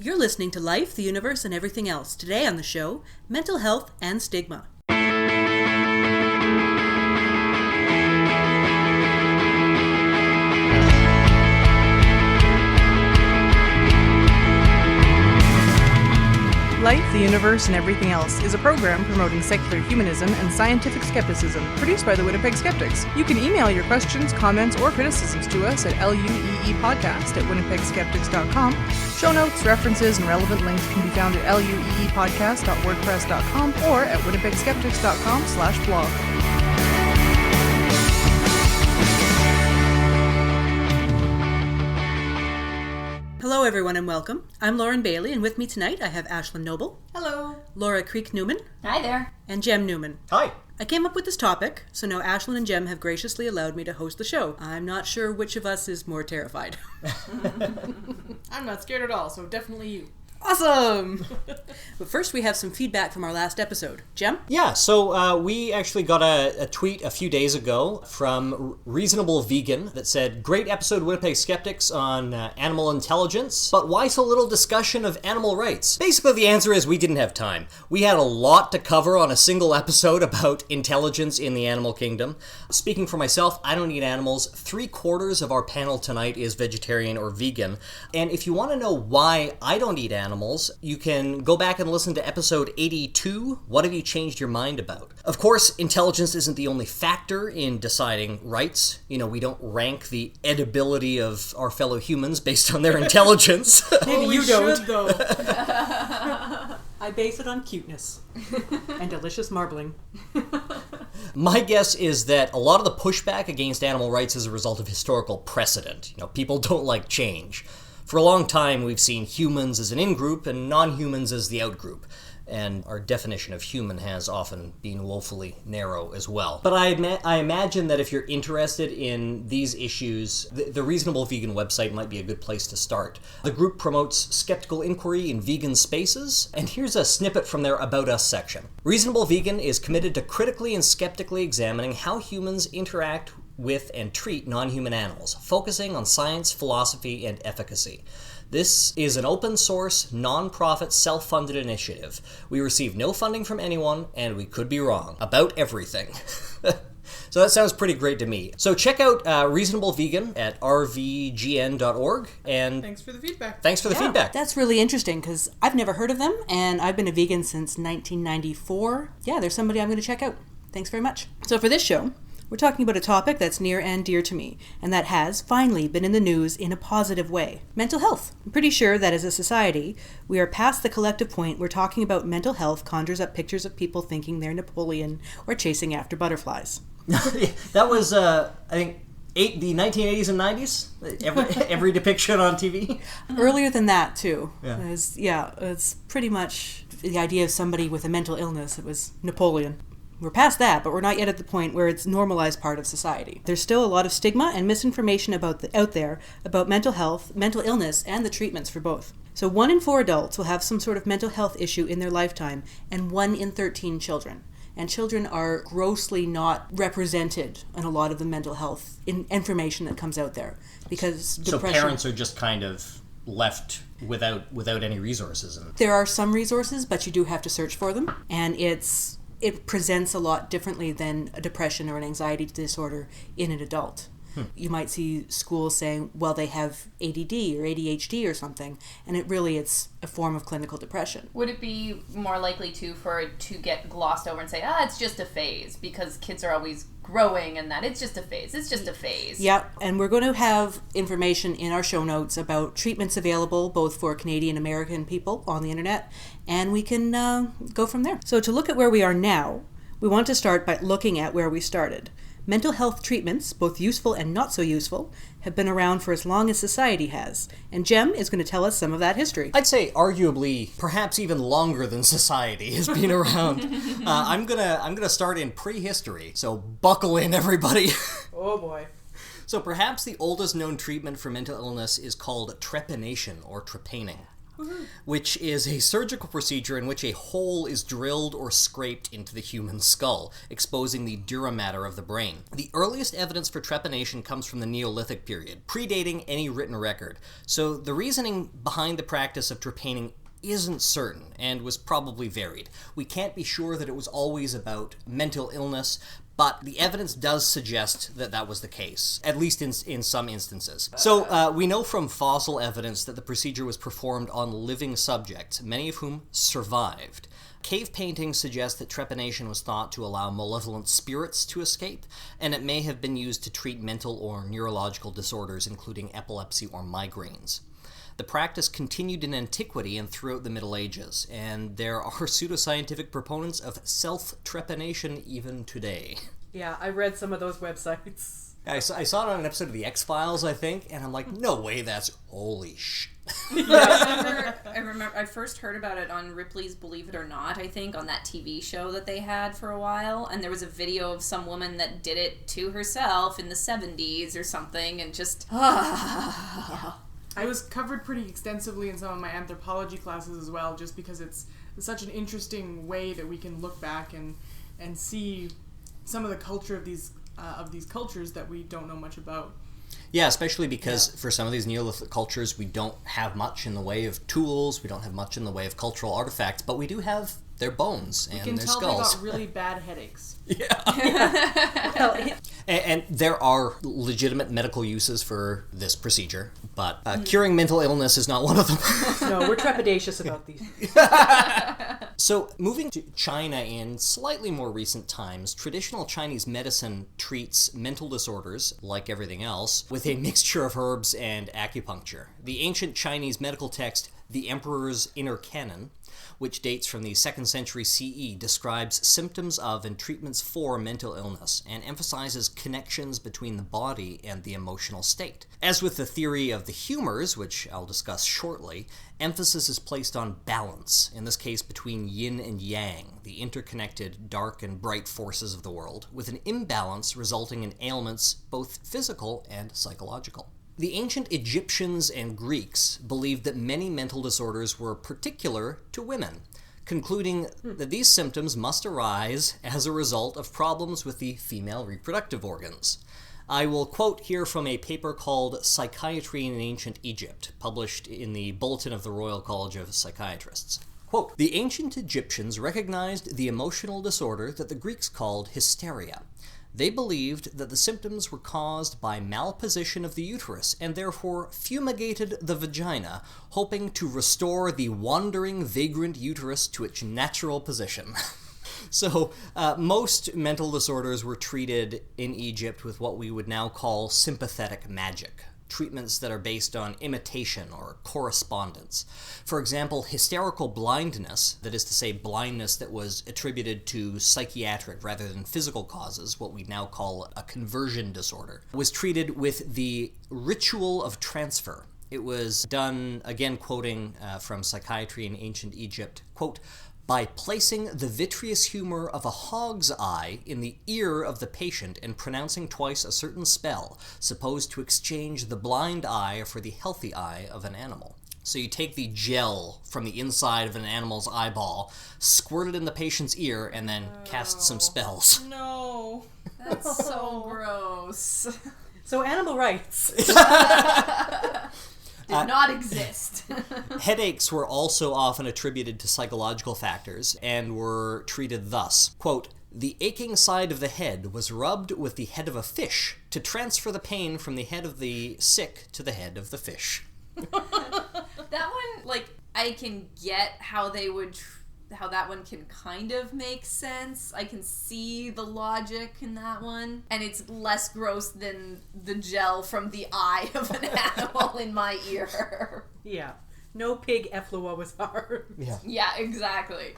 You're listening to Life, the Universe, and Everything Else. Today on the show, mental health and stigma. Life, the Universe, and Everything Else is a program promoting secular humanism and scientific skepticism, produced by the Winnipeg Skeptics. You can email your questions, comments, or criticisms to us at LUEEpodcast@winnipegskeptics.com. Show notes, references, and relevant links can be found at lueepodcast.wordpress.com or at winnipegskeptics.com/blog. Hello everyone and welcome. I'm Lauren Bailey, and with me tonight I have Ashlyn Noble. Hello. Laura Creek-Newman. Hi there. And Jem Newman. Hi. I came up with this topic, so now Ashlyn and Jem have graciously allowed me to host the show. I'm not sure which of us is more terrified. I'm not scared at all, so definitely you. Awesome! But first we have some feedback from our last episode. Jem? Yeah, so we actually got a tweet a few days ago from Reasonable Vegan that said, "Great episode, Winnipeg Skeptics, on animal intelligence, but why so little discussion of animal rights?" Basically, the answer is we didn't have time. We had a lot to cover on a single episode about intelligence in the animal kingdom. Speaking for myself, I don't eat animals. 3/4 of our panel tonight is vegetarian or vegan. And if you want to know why I don't eat animals, you can go back and listen to episode 82, What Have You Changed Your Mind About? Of course, intelligence isn't the only factor in deciding rights. You know, we don't rank the edibility of our fellow humans based on their intelligence. Maybe you don't. Though. I base it on cuteness and delicious marbling. My guess is that a lot of the pushback against animal rights is a result of historical precedent. You know, people don't like change. For a long time, we've seen humans as an in-group and non-humans as the out-group, and our definition of human has often been woefully narrow as well. But I imagine that if you're interested in these issues, the Reasonable Vegan website might be a good place to start. The group promotes skeptical inquiry in vegan spaces, and here's a snippet from their About Us section. Reasonable Vegan is committed to critically and skeptically examining how humans interact with and treat non-human animals, focusing on science, philosophy, and efficacy. This is an open-source, non-profit, self-funded initiative. We receive no funding from anyone, and we could be wrong about everything. So that sounds pretty great to me. So check out Reasonable Vegan at rvgn.org, and Thanks for the feedback. Thanks for the feedback. That's really interesting because I've never heard of them, and I've been a vegan since 1994. Yeah, there's somebody I'm going to check out. Thanks very much. So for this show, we're talking about a topic that's near and dear to me, and that has, finally, been in the news in a positive way. Mental health. I'm pretty sure that as a society, we are past the collective point where talking about mental health conjures up pictures of people thinking they're Napoleon or chasing after butterflies. That was, I think, the 1980s and 90s? Every depiction on TV? Earlier than that, too. Yeah. It's pretty much the idea of somebody with a mental illness. It was Napoleon. We're past that, but we're not yet at the point where it's a normalized part of society. There's still a lot of stigma and misinformation out there about mental health, mental illness, and the treatments for both. So 1 in 4 adults will have some sort of mental health issue in their lifetime, and 1 in 13 children. And children are grossly not represented in a lot of the mental health information that comes out there. Because depression... So parents are just kind of left without any resources. There are some resources, but you do have to search for them. And it presents a lot differently than a depression or an anxiety disorder in an adult. You might see schools saying, well, they have ADD or ADHD or something, and it's a form of clinical depression. Would it be more likely for it to get glossed over and say, it's just a phase, because kids are always growing and that it's just a phase. Yeah, and we're going to have information in our show notes about treatments available both for Canadian American people on the internet, and we can go from there. So to look at where we are now, we want to start by looking at where we started. Mental health treatments, both useful and not so useful, have been around for as long as society has, and Jem is going to tell us some of that history. I'd say arguably, perhaps even longer than society has been around. I'm gonna start in prehistory, so buckle in, everybody. Oh boy. So perhaps the oldest known treatment for mental illness is called trepanation or trepaning. which is a surgical procedure in which a hole is drilled or scraped into the human skull, exposing the dura mater of the brain. The earliest evidence for trepanation comes from the Neolithic period, predating any written record. So the reasoning behind the practice of trepaning isn't certain and was probably varied. We can't be sure that it was always about mental illness, but the evidence does suggest that that was the case, at least in some instances. So we know from fossil evidence that the procedure was performed on living subjects, many of whom survived. Cave paintings suggest that trepanation was thought to allow malevolent spirits to escape, and it may have been used to treat mental or neurological disorders, including epilepsy or migraines. The practice continued in antiquity and throughout the Middle Ages, and there are pseudoscientific proponents of self-trepanation even today. Yeah, I read some of those websites. I saw it on an episode of The X-Files, I think, and I'm like, no way, that's holy shit. I remember I first heard about it on Ripley's Believe It or Not, I think, on that TV show that they had for a while, and there was a video of some woman that did it to herself in the 70s or something, and just... I was covered pretty extensively in some of my anthropology classes as well, just because it's such an interesting way that we can look back and see some of the culture of these cultures that we don't know much about. Yeah, especially because for some of these Neolithic cultures, we don't have much in the way of tools, we don't have much in the way of cultural artifacts, but we do have their bones and their skulls. We can tell they got really bad headaches. Yeah. And there are legitimate medical uses for this procedure, but curing mental illness is not one of them. No, we're trepidatious about these. So, moving to China in slightly more recent times, traditional Chinese medicine treats mental disorders, like everything else, with a mixture of herbs and acupuncture. The ancient Chinese medical text, The Emperor's Inner Canon, which dates from the 2nd century CE, describes symptoms of and treatments for mental illness, and emphasizes connections between the body and the emotional state. As with the theory of the humors, which I'll discuss shortly, emphasis is placed on balance, in this case between yin and yang, the interconnected dark and bright forces of the world, with an imbalance resulting in ailments both physical and psychological. The ancient Egyptians and Greeks believed that many mental disorders were particular to women, concluding that these symptoms must arise as a result of problems with the female reproductive organs. I will quote here from a paper called Psychiatry in Ancient Egypt, published in the Bulletin of the Royal College of Psychiatrists. Quote, "The ancient Egyptians recognized the emotional disorder that the Greeks called hysteria. They believed that the symptoms were caused by malposition of the uterus and therefore fumigated the vagina, hoping to restore the wandering, vagrant uterus to its natural position." So, most mental disorders were treated in Egypt with what we would now call sympathetic magic, treatments that are based on imitation or correspondence. For example, hysterical blindness, that is to say blindness that was attributed to psychiatric rather than physical causes, what we now call a conversion disorder, was treated with the ritual of transfer. It was done, again quoting from Psychiatry in Ancient Egypt, quote, "by placing the vitreous humor of a hog's eye in the ear of the patient and pronouncing twice a certain spell, supposed to exchange the blind eye for the healthy eye of an animal." So you take the gel from the inside of an animal's eyeball, squirt it in the patient's ear, and then cast some spells. No. That's so gross. So animal rights. Did not exist. Headaches were also often attributed to psychological factors and were treated thus. Quote, "The aching side of the head was rubbed with the head of a fish to transfer the pain from the head of the sick to the head of the fish." That one, like, I can get how they would... how that one can kind of make sense. I can see the logic in that one. And it's less gross than the gel from the eye of an animal in my ear. Yeah. No pig efflua was harmed. Yeah. Yeah, exactly.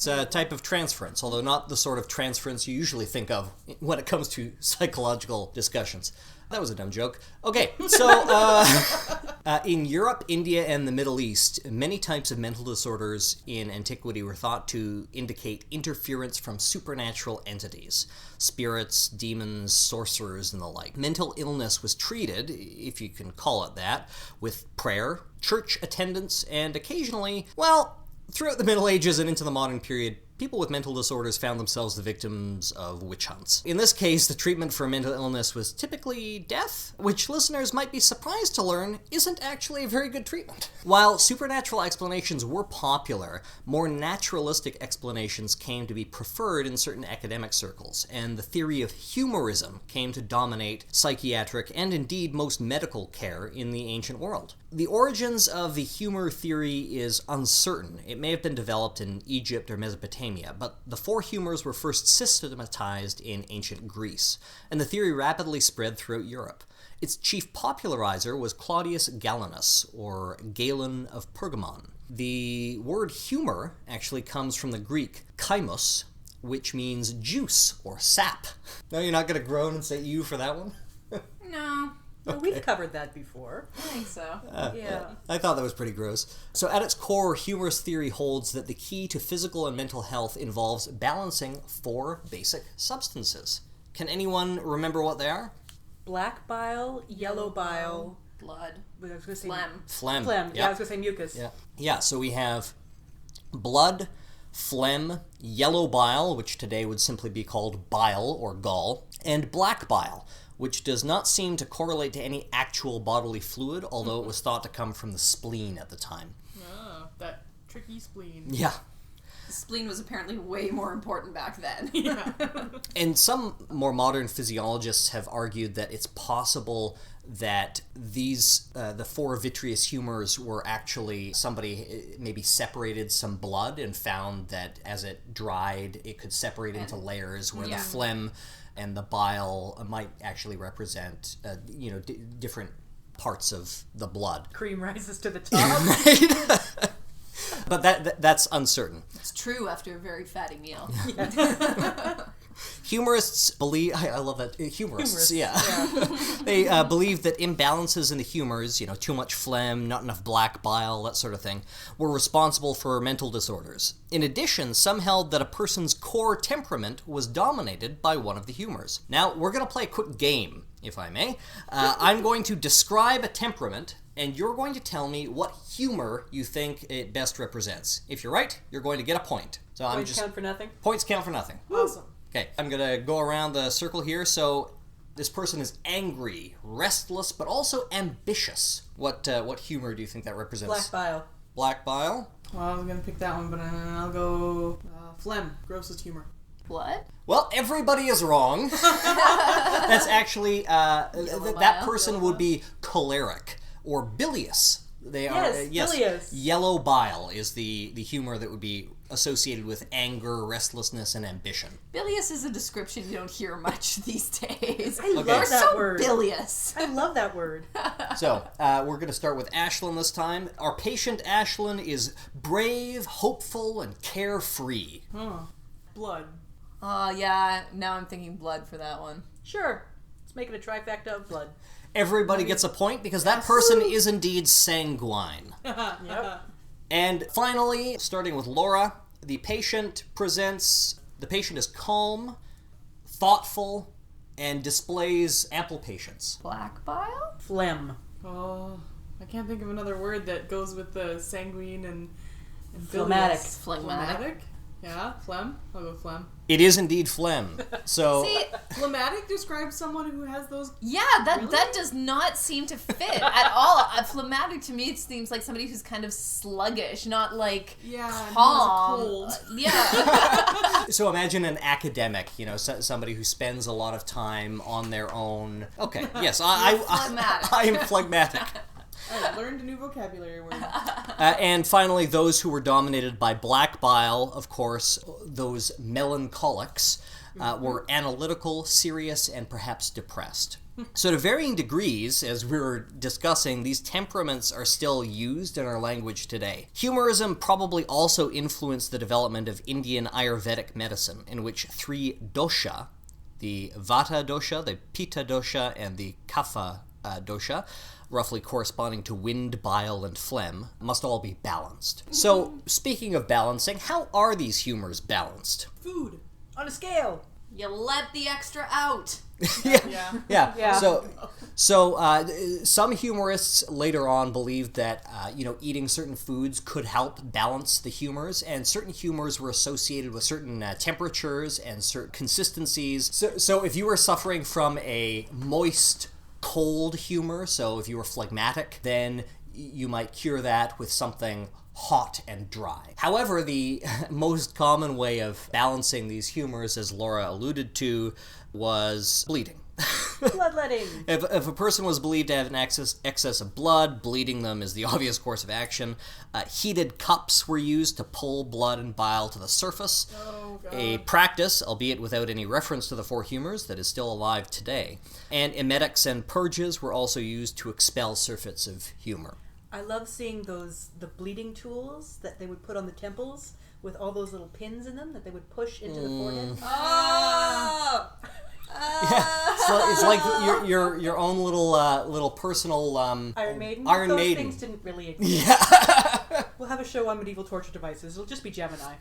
It's a type of transference, although not the sort of transference you usually think of when it comes to psychological discussions. That was a dumb joke. Okay, so in Europe, India, and the Middle East, many types of mental disorders in antiquity were thought to indicate interference from supernatural entities, spirits, demons, sorcerers, and the like. Mental illness was treated, if you can call it that, with prayer, church attendance, and occasionally, well, throughout the Middle Ages and into the modern period, people with mental disorders found themselves the victims of witch hunts. In this case, the treatment for mental illness was typically death, which listeners might be surprised to learn isn't actually a very good treatment. While supernatural explanations were popular, more naturalistic explanations came to be preferred in certain academic circles, and the theory of humorism came to dominate psychiatric and indeed most medical care in the ancient world. The origins of the humor theory is uncertain. It may have been developed in Egypt or Mesopotamia, but the four humors were first systematized in ancient Greece, and the theory rapidly spread throughout Europe. Its chief popularizer was Claudius Galenus, or Galen of Pergamon. The word humor actually comes from the Greek chymos, which means juice or sap. No, you're not going to groan and say "you" for that one? No. Well, we've covered that before. I think so. Yeah. I thought that was pretty gross. So at its core, humorous theory holds that the key to physical and mental health involves balancing four basic substances. Can anyone remember what they are? Black bile, yellow bile, Blood. I was gonna say Phlegm. Phlegm. phlegm. Yep. Yeah, I was gonna say mucus. Yeah, so we have blood, phlegm, yellow bile, which today would simply be called bile or gall, and black bile, which does not seem to correlate to any actual bodily fluid, although it was thought to come from the spleen at the time. Ah, that tricky spleen. Yeah. The spleen was apparently way more important back then. Yeah. And some more modern physiologists have argued that it's possible that these, the four vitreous humors were actually somebody maybe separated some blood and found that as it dried, it could separate into layers, where the phlegm and the bile might actually represent, different parts of the blood. Cream rises to the top. But that's uncertain. It's true after a very fatty meal. Humorists believe, I love that, humorists. Yeah. They believe that imbalances in the humors, too much phlegm, not enough black bile, that sort of thing, were responsible for mental disorders. In addition, some held that a person's core temperament was dominated by one of the humors. Now, we're going to play a quick game, if I may. I'm going to describe a temperament, and you're going to tell me what humor you think it best represents. If you're right, you're going to get a point. So Points count for nothing? Points count for nothing. Awesome. Okay, I'm going to go around the circle here. So this person is angry, restless, but also ambitious. What humor do you think that represents? Black bile. Black bile? Well, I was gonna pick that one, but I'll go phlegm. Grossest humor. Blood? Well, everybody is wrong. That's actually, that person would be choleric or bilious. They are bilious. Yellow bile is the humor that would be associated with anger, restlessness, and ambition. Bilious is a description you don't hear much these days. I love that so word. Bilious. I love that word. So, we're going to start with Ashlyn this time. Our patient Ashlyn is brave, hopeful, and carefree. Blood. Yeah, now I'm thinking blood for that one. Sure. Let's make it a trifecta of blood. Everybody gets a point because that person is indeed sanguine. Yep. And finally, starting with Laura, the patient is calm, thoughtful, and displays ample patience. Black bile? Phlegm. Oh, I can't think of another word that goes with the sanguine and Phlegmatic. bilious. Phlegmatic. Yeah, phlegm. I'll go phlegm. It is indeed phlegm. So, See, Phlegmatic describes someone who has those. yeah, that does not seem to fit at all. Phlegmatic to me, it seems like somebody who's kind of sluggish, not like calm. Who has a cold. Yeah. so imagine an academic, somebody who spends a lot of time on their own. Okay, yes, phlegmatic. I am phlegmatic. I learned a new vocabulary word. And finally, those who were dominated by black bile, of course, those melancholics. were analytical, serious, and perhaps depressed. So to varying degrees, as we were discussing, these temperaments are still used in our language today. Humorism probably also influenced the development of Indian Ayurvedic medicine, in which 3 dosha, the Vata dosha, the Pitta dosha, and the Kapha dosha, roughly corresponding to wind, bile, and phlegm, must all be balanced. So, speaking of balancing, how are these humors balanced? Food. On a scale. You let the extra out. Yeah. So some humorists later on believed that eating certain foods could help balance the humors, and certain humors were associated with certain temperatures and certain consistencies. So if you were suffering from a moist, cold humor, so if you were phlegmatic, then you might cure that with something hot and dry. However, the most common way of balancing these humors, as Laura alluded to, was bleeding. Bloodletting. If a person was believed to have an excess of blood, bleeding them is the obvious course of action. Heated cups were used to pull blood and bile to the surface. Oh, God. A practice, albeit without any reference to the 4 humors, that is still alive today. And emetics and purges were also used to expel surfeits of humor. I love seeing the bleeding tools that they would put on the temples with all those little pins in them that they would push into the forehead. Oh! Yeah, so it's like your own little personal Iron Maiden. Iron Those Maiden. things didn't really exist. Yeah. We'll have a show on medieval torture devices. It'll just be Gemini.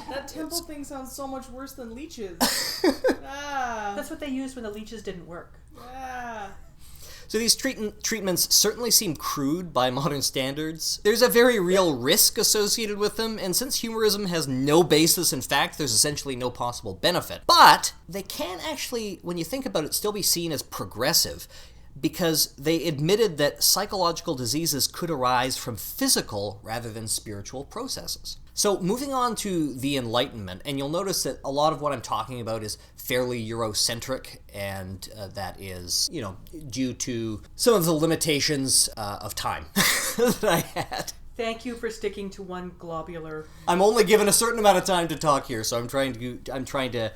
That temple thing sounds so much worse than leeches. That's what they used when the leeches didn't work. So these treatments certainly seem crude by modern standards. There's a very real risk associated with them, and since humorism has no basis in fact, there's essentially no possible benefit. But they can actually, when you think about it, still be seen as progressive, because they admitted that psychological diseases could arise from physical rather than spiritual processes. So moving on to the Enlightenment, and you'll notice that a lot of what I'm talking about is fairly Eurocentric, and that is, due to some of the limitations of time that I had. Thank you for sticking to one globular. I'm only given a certain amount of time to talk here, so I'm trying to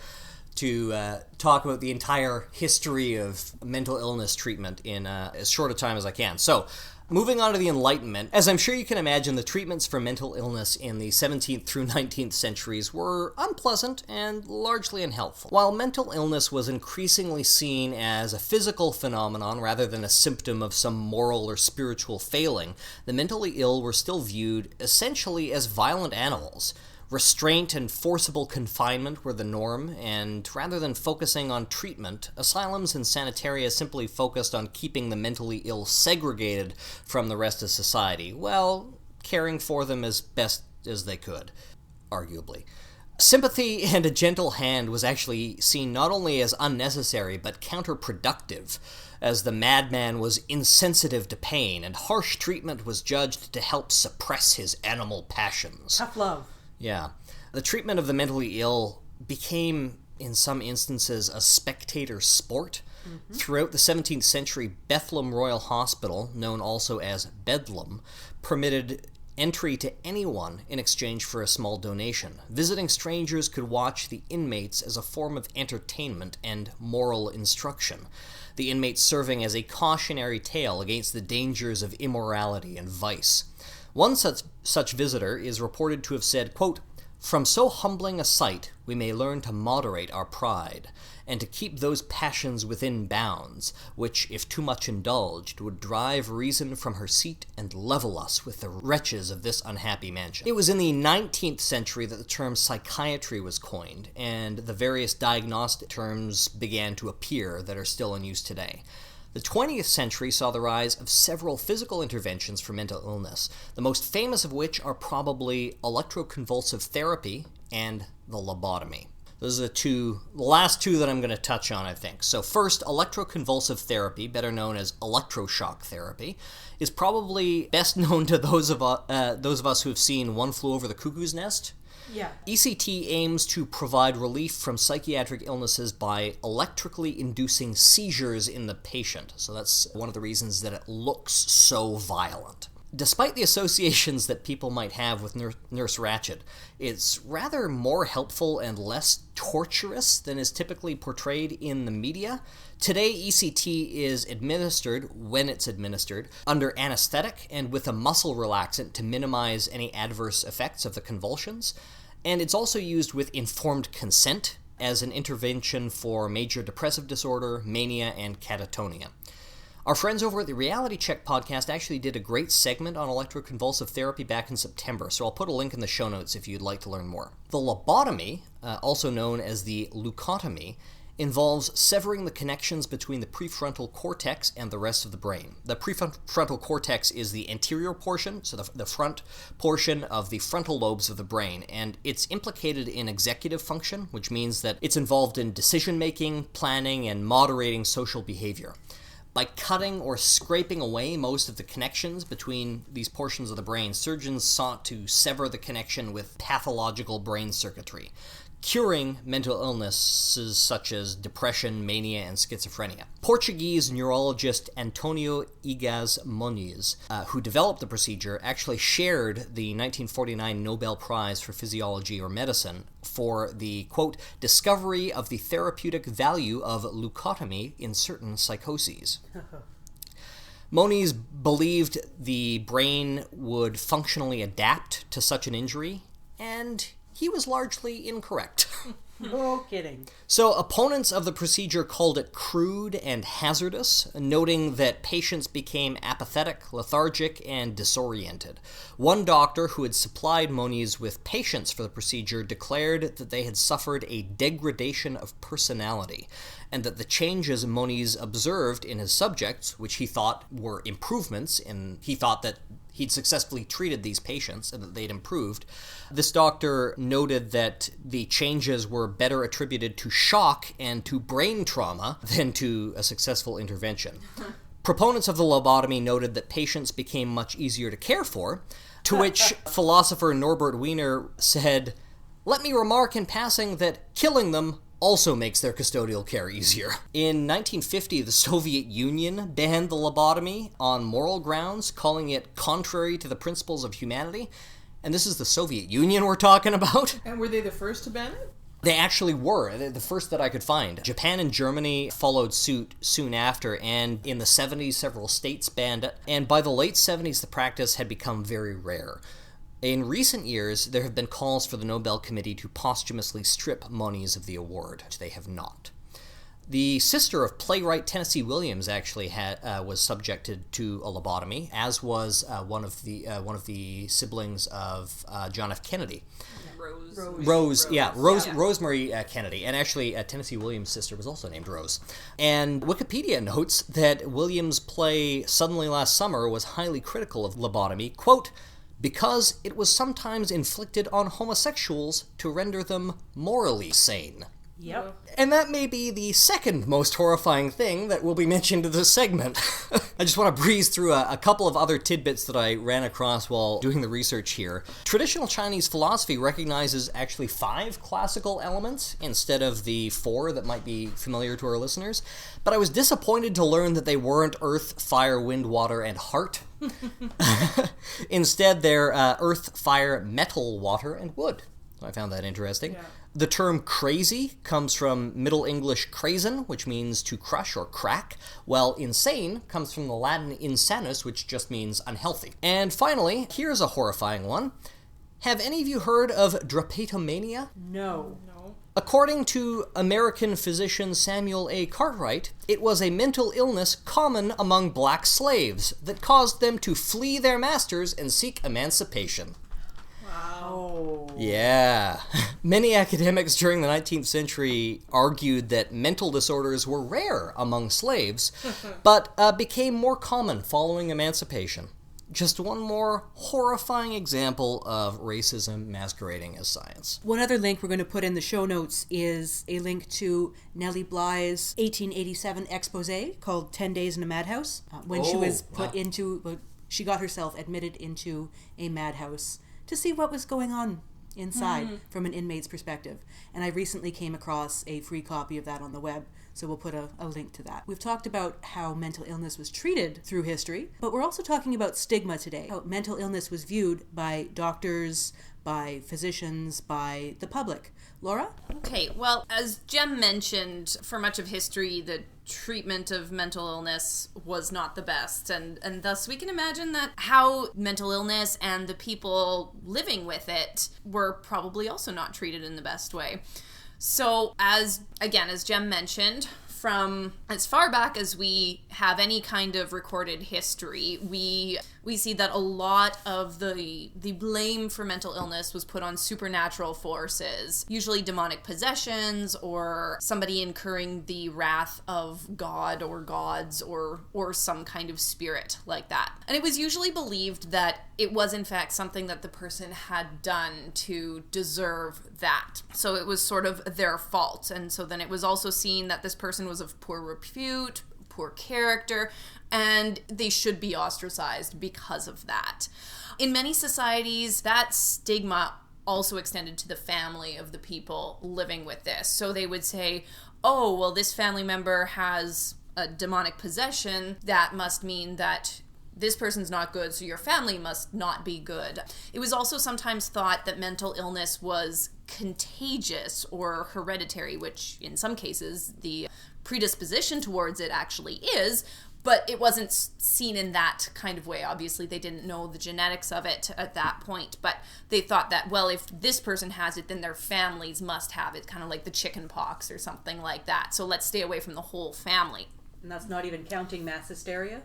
talk about the entire history of mental illness treatment in as short a time as I can. So, moving on to the Enlightenment, as I'm sure you can imagine, the treatments for mental illness in the 17th through 19th centuries were unpleasant and largely unhelpful. While mental illness was increasingly seen as a physical phenomenon rather than a symptom of some moral or spiritual failing, the mentally ill were still viewed essentially as violent animals. Restraint and forcible confinement were the norm, and rather than focusing on treatment, asylums and sanitaria simply focused on keeping the mentally ill segregated from the rest of society, while caring for them as best as they could, arguably. Sympathy and a gentle hand was actually seen not only as unnecessary, but counterproductive, as the madman was insensitive to pain, and harsh treatment was judged to help suppress his animal passions. Tough love. Yeah. The treatment of the mentally ill became, in some instances, a spectator sport. Mm-hmm. Throughout the 17th century, Bethlehem Royal Hospital, known also as Bedlam, permitted entry to anyone in exchange for a small donation. Visiting strangers could watch the inmates as a form of entertainment and moral instruction, the inmates serving as a cautionary tale against the dangers of immorality and vice. One such visitor is reported to have said, quote, "From so humbling a sight we may learn to moderate our pride, and to keep those passions within bounds, which, if too much indulged, would drive reason from her seat and level us with the wretches of this unhappy mansion." It was in the 19th century that the term psychiatry was coined, and the various diagnostic terms began to appear that are still in use today. The 20th century saw the rise of several physical interventions for mental illness, the most famous of which are probably electroconvulsive therapy and the lobotomy. Those are the last two that I'm going to touch on, I think. So first, electroconvulsive therapy, better known as electroshock therapy, is probably best known to those of us who have seen One Flew Over the Cuckoo's Nest. Yeah. ECT aims to provide relief from psychiatric illnesses by electrically inducing seizures in the patient. So that's one of the reasons that it looks so violent. Despite the associations that people might have with Nurse Ratched, it's rather more helpful and less torturous than is typically portrayed in the media. Today, ECT is administered, when it's administered, under anesthetic and with a muscle relaxant to minimize any adverse effects of the convulsions. And it's also used with informed consent as an intervention for major depressive disorder, mania, and catatonia. Our friends over at the Reality Check podcast actually did a great segment on electroconvulsive therapy back in September, so I'll put a link in the show notes if you'd like to learn more. The lobotomy, also known as the leucotomy, involves severing the connections between the prefrontal cortex and the rest of the brain. The prefrontal cortex is the anterior portion, so the front portion of the frontal lobes of the brain, and it's implicated in executive function, which means that it's involved in decision-making, planning, and moderating social behavior. By cutting or scraping away most of the connections between these portions of the brain, surgeons sought to sever the connection with pathological brain circuitry, curing mental illnesses such as depression, mania, and schizophrenia. Portuguese neurologist Antonio Egas Moniz, who developed the procedure, actually shared the 1949 Nobel Prize for Physiology or Medicine for the, quote, discovery of the therapeutic value of leucotomy in certain psychoses. Moniz believed the brain would functionally adapt to such an injury, and he was largely incorrect. No kidding. So opponents of the procedure called it crude and hazardous, noting that patients became apathetic, lethargic, and disoriented. One doctor who had supplied Moniz with patients for the procedure declared that they had suffered a degradation of personality, and that the changes Moniz observed in his subjects, which he thought were improvements, and he thought that he'd successfully treated these patients and that they'd improved. This doctor noted that the changes were better attributed to shock and to brain trauma than to a successful intervention. Proponents of the lobotomy noted that patients became much easier to care for, to which philosopher Norbert Wiener said, "Let me remark in passing that killing them also makes their custodial care easier." In 1950, the Soviet Union banned the lobotomy on moral grounds, calling it contrary to the principles of humanity. And this is the Soviet Union we're talking about. And were they the first to ban it? They actually were, the first that I could find. Japan and Germany followed suit soon after, and in the 70s, several states banned it. And by the late 70s, the practice had become very rare. In recent years, there have been calls for the Nobel Committee to posthumously strip Moniz of the award, which they have not. The sister of playwright Tennessee Williams actually was subjected to a lobotomy, as was one of the siblings of John F. Kennedy. Rosemary Kennedy, and actually Tennessee Williams' sister was also named Rose. And Wikipedia notes that Williams' play Suddenly Last Summer was highly critical of lobotomy, quote, because it was sometimes inflicted on homosexuals to render them morally sane. Yep. And that may be the second most horrifying thing that will be mentioned in this segment. I just want to breeze through a couple of other tidbits that I ran across while doing the research here. Traditional Chinese philosophy recognizes actually 5 classical elements instead of the 4 that might be familiar to our listeners. But I was disappointed to learn that they weren't earth, fire, wind, water, and heart. Instead, they're earth, fire, metal, water, and wood. I found that interesting. Yeah. The term crazy comes from Middle English crazen, which means to crush or crack, while insane comes from the Latin insanus, which just means unhealthy. And finally, here's a horrifying one. Have any of you heard of drapetomania? No. According to American physician Samuel A. Cartwright, it was a mental illness common among black slaves that caused them to flee their masters and seek emancipation. Wow. Yeah. Many academics during the 19th century argued that mental disorders were rare among slaves, but became more common following emancipation. Just one more horrifying example of racism masquerading as science. One other link we're going to put in the show notes is a link to Nellie Bly's 1887 expose called 10 Days in a Madhouse. When she was put into, she got herself admitted into a madhouse to see what was going on inside from an inmate's perspective. And I recently came across a free copy of that on the web. So we'll put a link to that. We've talked about how mental illness was treated through history, but we're also talking about stigma today, how mental illness was viewed by doctors, by physicians, by the public. Laura? Okay, well, as Jem mentioned, for much of history, the treatment of mental illness was not the best, and thus we can imagine that how mental illness and the people living with it were probably also not treated in the best way. So, as Jem mentioned, from as far back as we have any kind of recorded history, we see that a lot of the blame for mental illness was put on supernatural forces, usually demonic possessions or somebody incurring the wrath of God or gods or some kind of spirit like that. And it was usually believed that it was in fact something that the person had done to deserve that. So it was sort of their fault. And so then it was also seen that this person was of poor repute, poor character, and they should be ostracized because of that. In many societies, that stigma also extended to the family of the people living with this. So they would say, oh, well, this family member has a demonic possession. That must mean that this person's not good, so your family must not be good. It was also sometimes thought that mental illness was contagious or hereditary, which in some cases the predisposition towards it actually is, but it wasn't seen in that kind of way. Obviously, they didn't know the genetics of it at that point, but they thought that, well, if this person has it, then their families must have it, kind of like the chicken pox or something like that. So let's stay away from the whole family. And that's not even counting mass hysteria?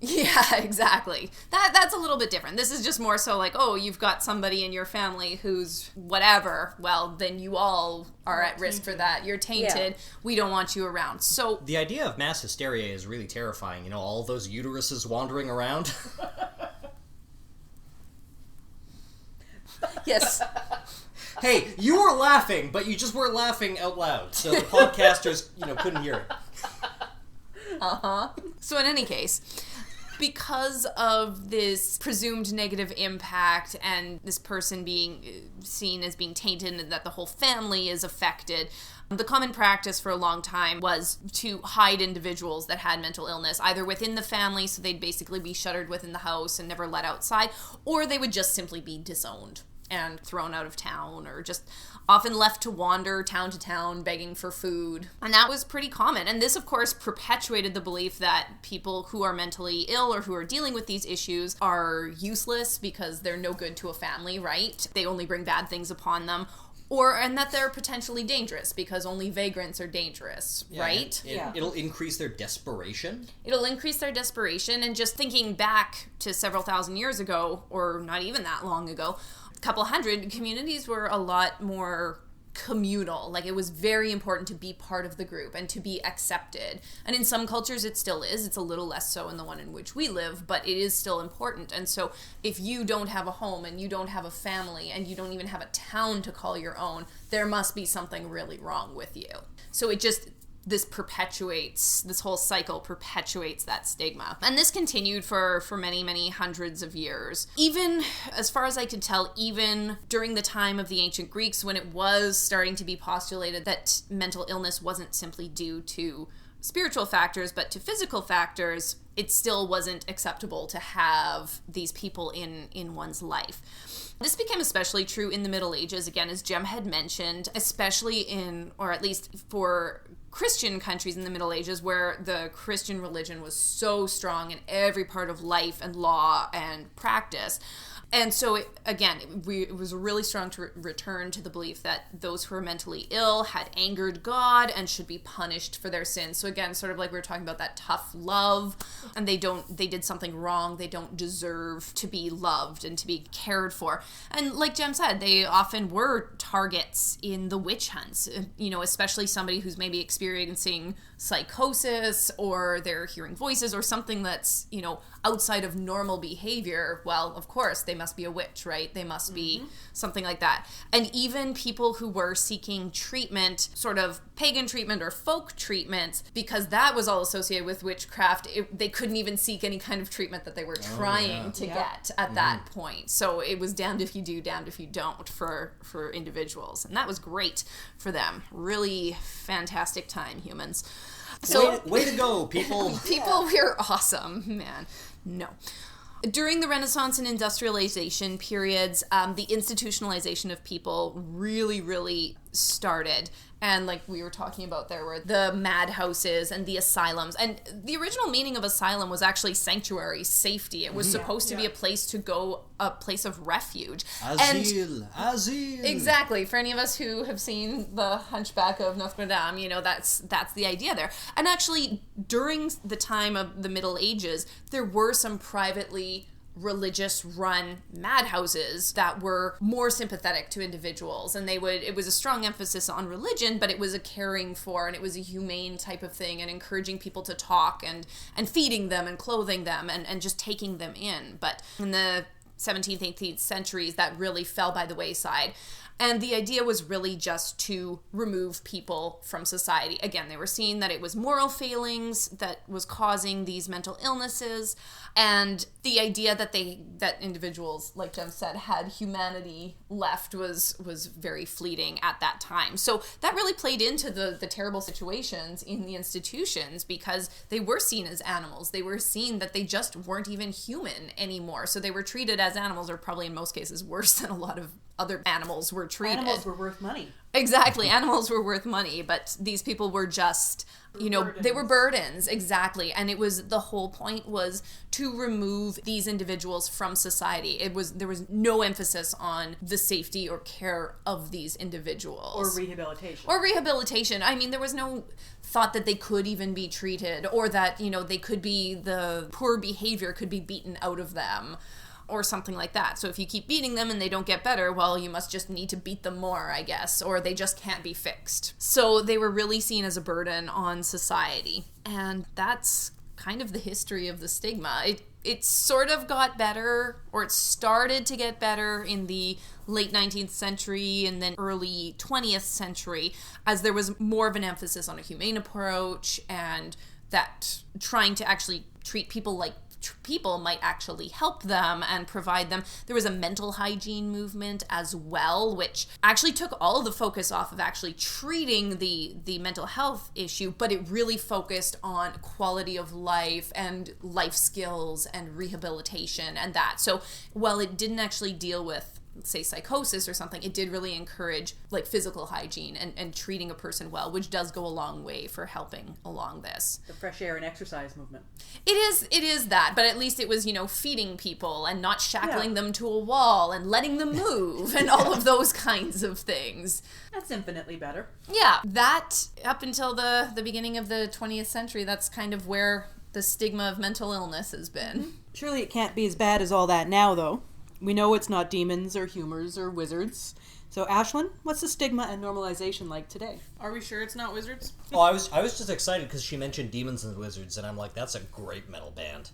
Yeah, exactly. That's a little bit different. This is just more so like, oh, you've got somebody in your family who's whatever. Well, then you all are at risk for that. You're tainted. Yeah. We don't want you around. So the idea of mass hysteria is really terrifying. You know, all those uteruses wandering around. Yes. Hey, you were laughing, but you just weren't laughing out loud, so the podcasters, couldn't hear it. Uh-huh. So in any case, because of this presumed negative impact and this person being seen as being tainted and that the whole family is affected, the common practice for a long time was to hide individuals that had mental illness, either within the family, so they'd basically be shuttered within the house and never let outside, or they would just simply be disowned and thrown out of town, or just often left to wander town to town begging for food. And that was pretty common. And this, of course, perpetuated the belief that people who are mentally ill or who are dealing with these issues are useless because they're no good to a family, right? They only bring bad things upon them. And that they're potentially dangerous because only vagrants are dangerous, right? It'll increase their desperation. It'll increase their desperation. And just thinking back to several thousand years ago, or not even that long ago, couple hundred, communities were a lot more communal. Like, it was very important to be part of the group and to be accepted. And in some cultures it still is. It's a little less so in the one in which we live, but it is still important. And so if you don't have a home and you don't have a family and you don't even have a town to call your own, there must be something really wrong with you. So this whole cycle perpetuates that stigma. And this continued for many, many hundreds of years. Even, as far as I could tell, even during the time of the ancient Greeks, when it was starting to be postulated that mental illness wasn't simply due to spiritual factors, but to physical factors, it still wasn't acceptable to have these people in one's life. This became especially true in the Middle Ages, again, as Jem had mentioned, especially or at least for Christian countries in the Middle Ages, where the Christian religion was so strong in every part of life and law and practice. And so, it was really strong to return to the belief that those who were mentally ill had angered God and should be punished for their sins. So again, sort of like we were talking about that tough love, and they did something wrong. They don't deserve to be loved and to be cared for. And like Jem said, they often were targets in the witch hunts, especially somebody who's maybe experiencing psychosis, or they're hearing voices or something that's, outside of normal behavior. Well, of course, they must be a witch, right? They must be something like that. And even people who were seeking treatment, sort of pagan treatment or folk treatment, because that was all associated with witchcraft, they couldn't even seek any kind of treatment that they were trying to get at that point. So it was damned if you do, damned if you don't for individuals. And that was great for them. Really fantastic time, humans. So way to go, people. People, we're awesome, man. No. During the Renaissance and industrialization periods, the institutionalization of people really, really started. And like we were talking about, there were the madhouses and the asylums. And the original meaning of asylum was actually sanctuary, safety. It was supposed to be a place to go, a place of refuge. Asile. Exactly. For any of us who have seen the Hunchback of Notre Dame, you know, that's the idea there. And actually, during the time of the Middle Ages, there were some privately religious run madhouses that were more sympathetic to individuals, and it was a strong emphasis on religion, but it was a caring for, and it was a humane type of thing, and encouraging people to talk and feeding them and clothing them and just taking them in. But in the 17th, 18th centuries, that really fell by the wayside. And the idea was really just to remove people from society. Again, they were seeing that it was moral failings that was causing these mental illnesses, and the idea that individuals, like Jem said, had humanity left was very fleeting at that time. So that really played into the terrible situations in the institutions, because they were seen as animals. They were seen that they just weren't even human anymore. So they were treated as animals, or probably in most cases worse than a lot of other animals were treated. Animals were worth money. Exactly. Animals were worth money, but these people were just, they were burdens. Exactly. And the whole point was to remove these individuals from society. There was no emphasis on the safety or care of these individuals. Or rehabilitation. I mean, there was no thought that they could even be treated, or that, they could be, the poor behavior could be beaten out of them, or something like that. So if you keep beating them and they don't get better, well, you must just need to beat them more, I guess, or they just can't be fixed. So they were really seen as a burden on society. And that's kind of the history of the stigma. It sort of got better, or it started to get better in the late 19th century and then early 20th century, as there was more of an emphasis on a humane approach, and that trying to actually treat people like people might actually help them and provide them. There was a mental hygiene movement as well, which actually took all the focus off of actually treating the mental health issue, but it really focused on quality of life and life skills and rehabilitation and that. So while it didn't actually deal with, say, psychosis or something, it did really encourage like physical hygiene and treating a person well, which does go a long way for helping along this. The fresh air and exercise movement. It is that, but at least it was, feeding people and not shackling them to a wall and letting them move and all of those kinds of things. That's infinitely better. Yeah, that up until the beginning of the 20th century, that's kind of where the stigma of mental illness has been. Surely it can't be as bad as all that now, though. We know it's not demons or humors or wizards. So, Ashlyn, what's the stigma and normalization like today? Are we sure it's not wizards? Oh, I was just excited because she mentioned demons and wizards, and I'm like, that's a great metal band.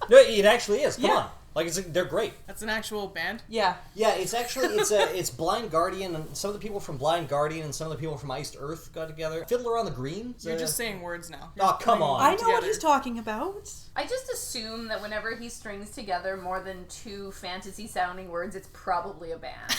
No, it actually is. Come on. Like, they're great. That's an actual band? Yeah. Yeah, it's Blind Guardian, and some of the people from Blind Guardian and some of the people from Iced Earth got together. Fiddler on the Green? You're just saying words now. Oh, come on. I know what he's talking about. I just assume that whenever he strings together more than two fantasy-sounding words, it's probably a band.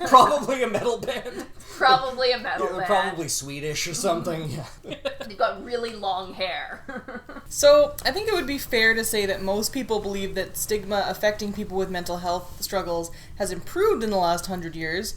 Probably a metal band. Probably a metal band. Probably Swedish or something. They've got really long hair. So, I think it would be fair to say that most people believe that stigma affecting people with mental health struggles has improved in the last 100 years.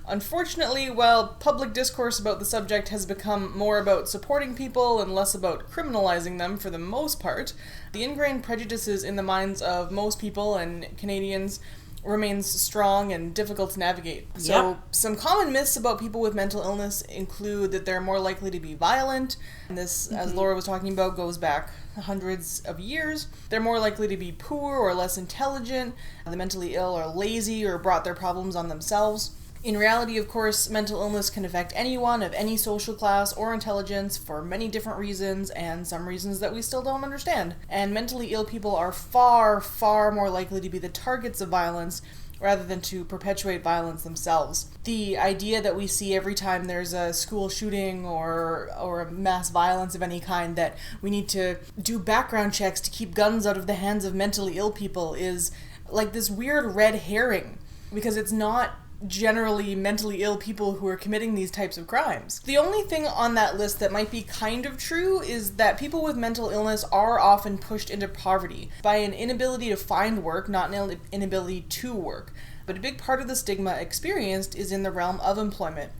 Unfortunately, while public discourse about the subject has become more about supporting people and less about criminalizing them for the most part, the ingrained prejudices in the minds of most people and Canadians remains strong and difficult to navigate. So, some common myths about people with mental illness include that they're more likely to be violent, and this, as Laura was talking about, goes back hundreds of years. They're more likely to be poor or less intelligent, the mentally ill or lazy or brought their problems on themselves. In reality, of course, mental illness can affect anyone of any social class or intelligence for many different reasons, and some reasons that we still don't understand. And mentally ill people are far, far more likely to be the targets of violence rather than to perpetuate violence themselves. The idea that we see every time there's a school shooting or a mass violence of any kind that we need to do background checks to keep guns out of the hands of mentally ill people is like this weird red herring, because it's not generally mentally ill people who are committing these types of crimes. The only thing on that list that might be kind of true is that people with mental illness are often pushed into poverty by an inability to find work, not an inability to work. But a big part of the stigma experienced is in the realm of employment.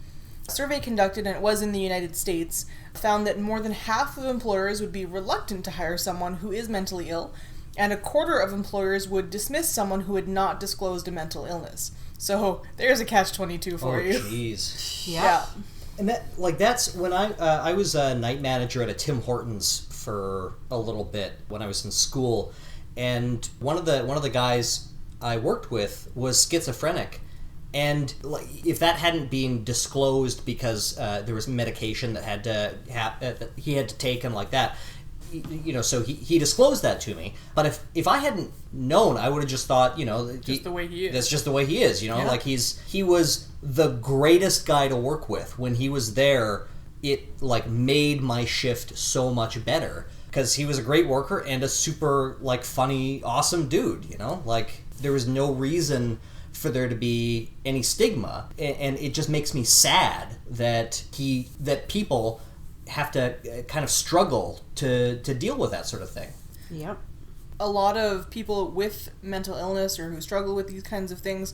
A survey conducted, and it was in the United States, found that more than half of employers would be reluctant to hire someone who is mentally ill, and a quarter of employers would dismiss someone who had not disclosed a mental illness. So there's a catch-22 for you. Oh, jeez. Yeah. And that's when I was a night manager at a Tim Hortons for a little bit when I was in school, and one of the guys I worked with was schizophrenic, and if that hadn't been disclosed because there was medication that that he had to take and like that. So he disclosed that to me. But if I hadn't known, I would have just thought, just the way he is. That's just the way he is, Yeah. Like he was the greatest guy to work with. When he was there, it made my shift so much better because he was a great worker and a super funny, awesome dude. There was no reason for there to be any stigma, and it just makes me sad that people have to kind of struggle to deal with that sort of thing. Yep. A lot of people with mental illness or who struggle with these kinds of things,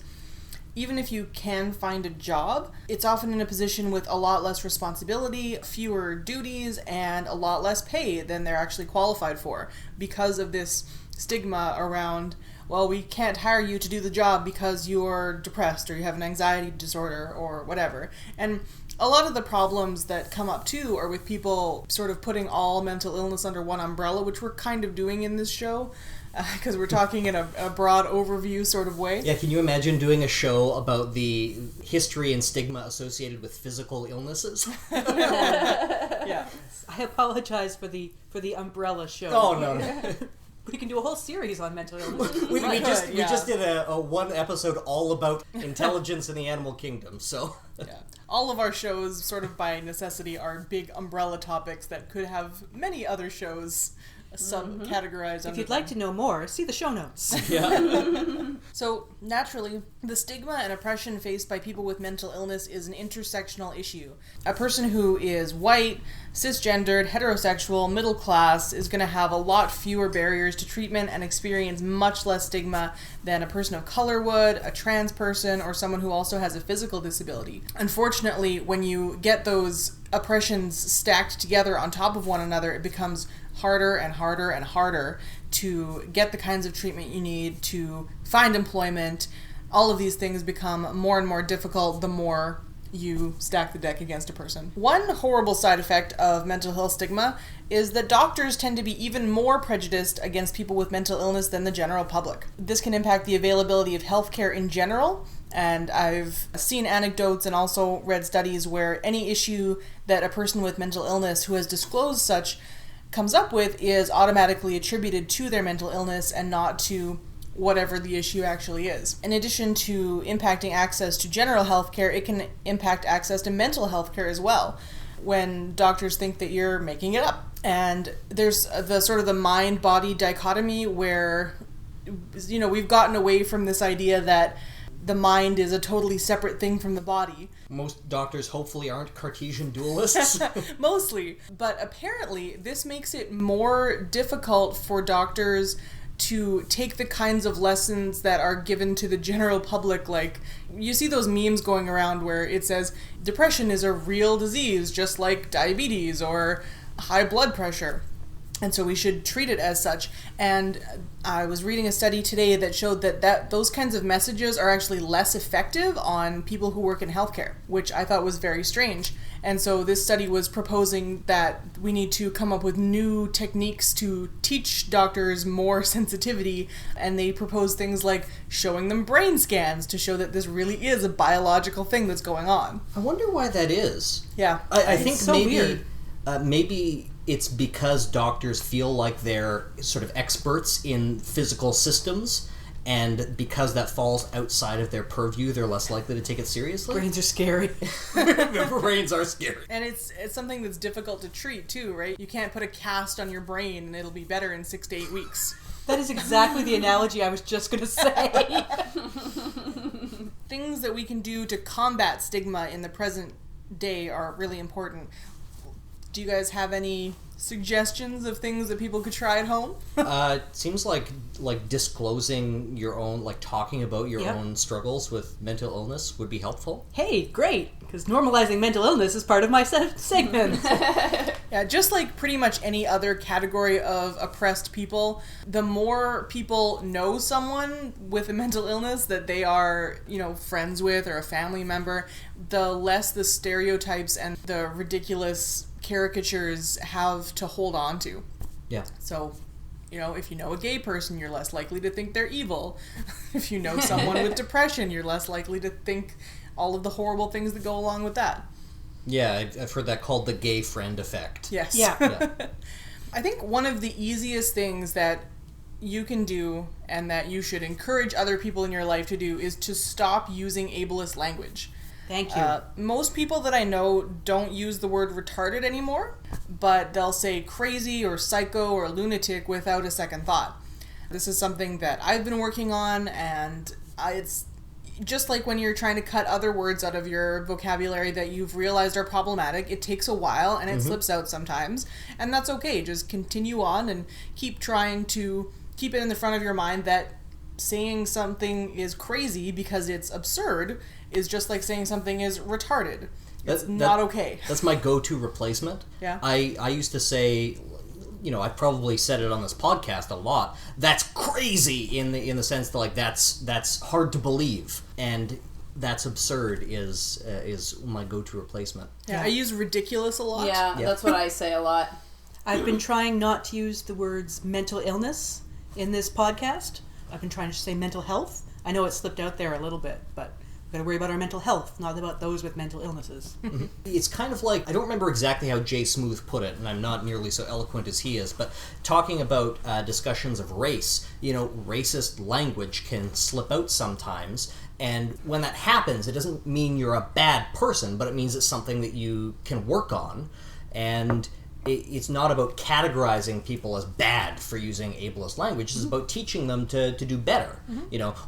even if you can find a job, it's often in a position with a lot less responsibility, fewer duties, and a lot less pay than they're actually qualified for because of this stigma around, well, we can't hire you to do the job because you're depressed or you have an anxiety disorder or whatever. And a lot of the problems that come up too are with people sort of putting all mental illness under one umbrella, which we're kind of doing in this show because we're talking in a broad overview sort of way. Yeah, can you imagine doing a show about the history and stigma associated with physical illnesses? Yeah. I apologize for the umbrella show. Oh, no. We can do a whole series on mental illness. We just did a one episode all about intelligence in the animal kingdom, so... Yeah. All of our shows, sort of by necessity, are big umbrella topics that could have many other shows subcategorized under If you'd like to know more, see the show notes. Yeah. So, naturally, the stigma and oppression faced by people with mental illness is an intersectional issue. A person who is white, cisgendered, heterosexual, middle class is going to have a lot fewer barriers to treatment and experience much less stigma than a person of color would, a trans person, or someone who also has a physical disability. Unfortunately, when you get those oppressions stacked together on top of one another, it becomes harder and harder and harder to get the kinds of treatment you need, to find employment. All of these things become more and more difficult the more you stack the deck against a person. One horrible side effect of mental health stigma is that doctors tend to be even more prejudiced against people with mental illness than the general public. This can impact the availability of healthcare in general, and I've seen anecdotes and also read studies where any issue that a person with mental illness who has disclosed such comes up with is automatically attributed to their mental illness and not to whatever the issue actually is. In addition to impacting access to general health care, it can impact access to mental health care as well, when doctors think that you're making it up. And there's the sort of the mind-body dichotomy where, we've gotten away from this idea that the mind is a totally separate thing from the body. Most doctors hopefully aren't Cartesian dualists. Mostly. But apparently this makes it more difficult for doctors to take the kinds of lessons that are given to the general public. Like, you see those memes going around where it says, depression is a real disease, just like diabetes or high blood pressure. And so we should treat it as such. And I was reading a study today that showed that those kinds of messages are actually less effective on people who work in healthcare, which I thought was very strange. And so this study was proposing that we need to come up with new techniques to teach doctors more sensitivity. And they proposed things like showing them brain scans to show that this really is a biological thing that's going on. I wonder why that is. Yeah. I think so maybe maybe it's because doctors feel like they're sort of experts in physical systems, and because that falls outside of their purview, they're less likely to take it seriously. Brains are scary. Brains are scary. And it's something that's difficult to treat too, right? You can't put a cast on your brain and it'll be better in 6 to 8 weeks. That is exactly the analogy I was just going to say. Things that we can do to combat stigma in the present day are really important. Do you guys have any suggestions of things that people could try at home? It seems like disclosing your own, like talking about your own struggles with mental illness would be helpful. Hey, great, because normalizing mental illness is part of my segment. Yeah, just like pretty much any other category of oppressed people, the more people know someone with a mental illness that they are, friends with or a family member, the less the stereotypes and the ridiculous caricatures have to hold on to. Yeah. So, if you know a gay person, you're less likely to think they're evil. If you know someone with depression, you're less likely to think all of the horrible things that go along with that. Yeah, I've heard that called the gay friend effect. Yes. Yeah. I think one of the easiest things that you can do and that you should encourage other people in your life to do is to stop using ableist language. Thank you. Most people that I know don't use the word retarded anymore, but they'll say crazy or psycho or lunatic without a second thought. This is something that I've been working on, and it's just like when you're trying to cut other words out of your vocabulary that you've realized are problematic. It takes a while and it slips out sometimes, and that's okay. Just continue on and keep trying to keep it in the front of your mind that saying something is crazy because it's absurd is just like saying something is retarded. It's not okay. That's my go-to replacement. Yeah. I used to say, I probably said it on this podcast a lot. That's crazy in the sense that that's hard to believe, and that's absurd is my go-to replacement. Yeah, I use ridiculous a lot. Yeah, that's what I say a lot. I've been trying not to use the words mental illness in this podcast. I've been trying to say mental health. I know it slipped out there a little bit, but we've got to worry about our mental health, not about those with mental illnesses. Mm-hmm. It's kind of like, I don't remember exactly how Jay Smooth put it, and I'm not nearly so eloquent as he is, but talking about discussions of race, racist language can slip out sometimes, and when that happens, it doesn't mean you're a bad person, but it means it's something that you can work on, and it's not about categorizing people as bad for using ableist language. It's about teaching them to do better.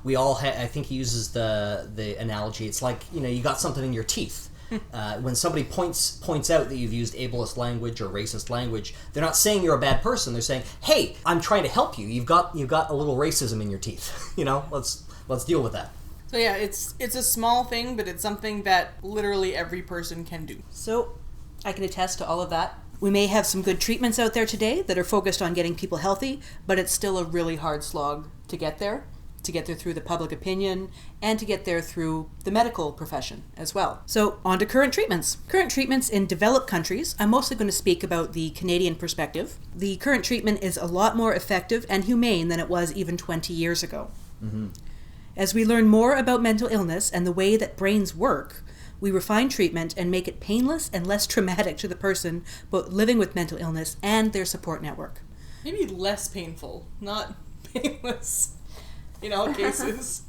We all I think he uses the analogy. It's like, you got something in your teeth. When somebody points out that you've used ableist language or racist language, they're not saying you're a bad person. They're saying, hey, I'm trying to help you. You've got a little racism in your teeth. Let's deal with that. So yeah, it's a small thing, but it's something that literally every person can do. So I can attest to all of that. We may have some good treatments out there today that are focused on getting people healthy, but it's still a really hard slog to get there through the public opinion, and to get there through the medical profession as well. So on to current treatments. Current treatments in developed countries, I'm mostly going to speak about the Canadian perspective. The current treatment is a lot more effective and humane than it was even 20 years ago. Mm-hmm. As we learn more about mental illness and the way that brains work, we refine treatment and make it painless and less traumatic to the person both living with mental illness and their support network. Maybe less painful, not painless in all cases.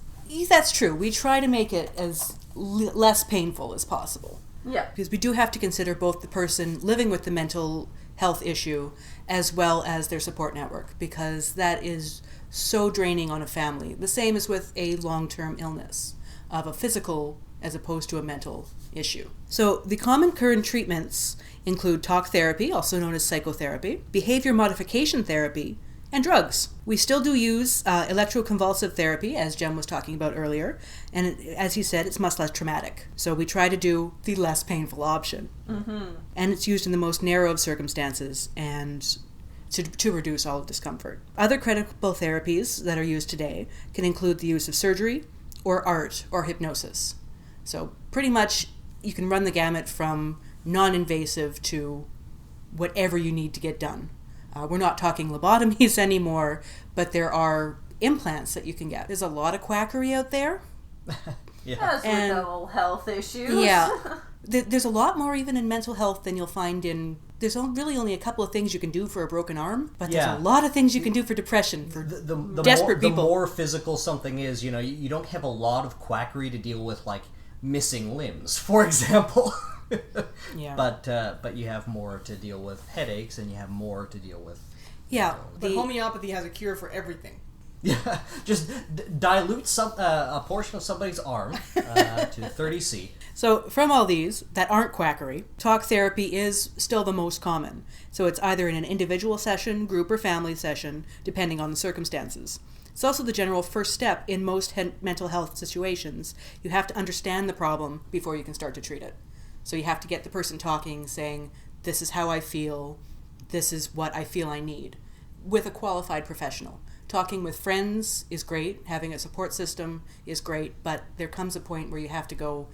That's true. We try to make it as less painful as possible. Yeah. Because we do have to consider both the person living with the mental health issue as well as their support network, because that is so draining on a family. The same as with a long-term illness of a physical as opposed to a mental issue. So the common current treatments include talk therapy, also known as psychotherapy, behavior modification therapy, and drugs. We still do use electroconvulsive therapy, as Jem was talking about earlier, and as he said, it's much less traumatic. So we try to do the less painful option. Mm-hmm. And it's used in the most narrow of circumstances, and to reduce all discomfort. Other credible therapies that are used today can include the use of surgery or art or hypnosis. So pretty much you can run the gamut from non-invasive to whatever you need to get done. We're not talking lobotomies anymore, but there are implants that you can get. There's a lot of quackery out there. As with mental health issues. Yeah. There's a lot more even in mental health than you'll find in... There's really only a couple of things you can do for a broken arm, but there's a lot of things you can do for depression, for desperate people. The more physical something is, you don't have a lot of quackery to deal with, like missing limbs, for example. Yeah. But you have more to deal with headaches, and you have more to deal with... Yeah. But homeopathy has a cure for everything. Yeah, just dilute a portion of somebody's arm to 30C. So from all these that aren't quackery, talk therapy is still the most common. So it's either in an individual session, group or family session, depending on the circumstances. It's also the general first step in most mental health situations. You have to understand the problem before you can start to treat it. So you have to get the person talking, saying, this is how I feel, this is what I feel I need, with a qualified professional. Talking with friends is great, having a support system is great, but there comes a point where you have to go,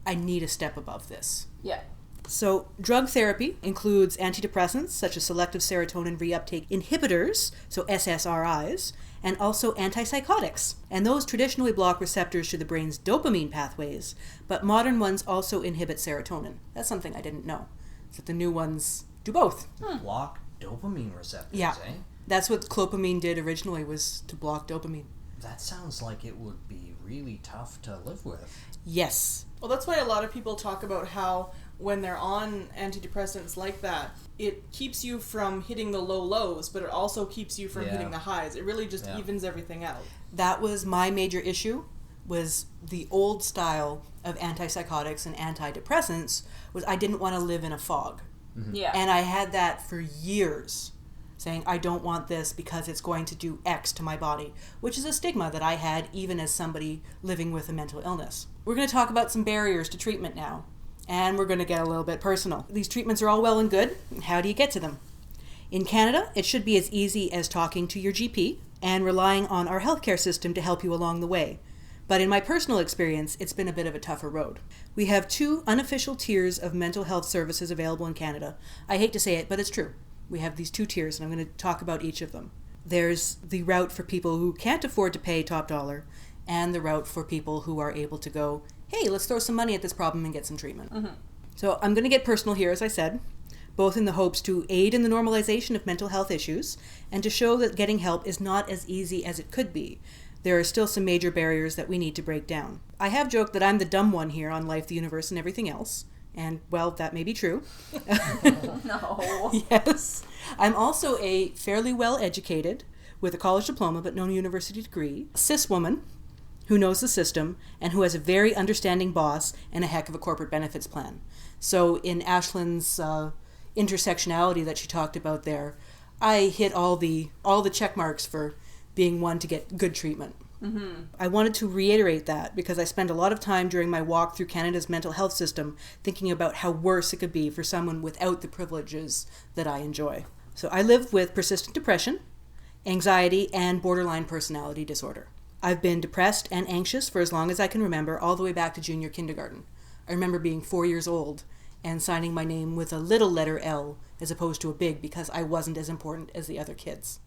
I need a step above this. Yeah. So drug therapy includes antidepressants, such as selective serotonin reuptake inhibitors, so SSRIs, and also antipsychotics. And those traditionally block receptors to the brain's dopamine pathways, but modern ones also inhibit serotonin. That's something I didn't know, that the new ones do both. Block dopamine receptors, Yeah. eh? That's what clopamine did originally, was to block dopamine. That sounds like it would be really tough to live with. Yes. Well, that's why a lot of people talk about how when they're on antidepressants like that, it keeps you from hitting the low lows, but it also keeps you from hitting the highs. It really just evens everything out. That was my major issue, was the old style of antipsychotics and antidepressants, was I didn't want to live in a fog. Mm-hmm. Yeah. And I had that for years, saying I don't want this because it's going to do X to my body, which is a stigma that I had even as somebody living with a mental illness. We're going to talk about some barriers to treatment now, and we're going to get a little bit personal. These treatments are all well and good. How do you get to them? In Canada, it should be as easy as talking to your GP and relying on our healthcare system to help you along the way. But in my personal experience, it's been a bit of a tougher road. We have 2 unofficial tiers of mental health services available in Canada. I hate to say it, but it's true. We have these 2 tiers, and I'm going to talk about each of them. There's the route for people who can't afford to pay top dollar, and the route for people who are able to go, hey, let's throw some money at this problem and get some treatment. Mm-hmm. So I'm going to get personal here, as I said, both in the hopes to aid in the normalization of mental health issues and to show that getting help is not as easy as it could be. There are still some major barriers that we need to break down. I have joked that I'm the dumb one here on life, the universe, and everything else. And, well, that may be true. No. Yes. I'm also a fairly well-educated, with a college diploma but no university degree, cis woman who knows the system and who has a very understanding boss and a heck of a corporate benefits plan. So in Ashlyn's intersectionality that she talked about there, I hit all the check marks for being one to get good treatment. Mm-hmm. I wanted to reiterate that because I spent a lot of time during my walk through Canada's mental health system thinking about how worse it could be for someone without the privileges that I enjoy. So I live with persistent depression, anxiety, and borderline personality disorder. I've been depressed and anxious for as long as I can remember, all the way back to junior kindergarten. I remember being 4 years old and signing my name with a little letter L as opposed to a big because I wasn't as important as the other kids.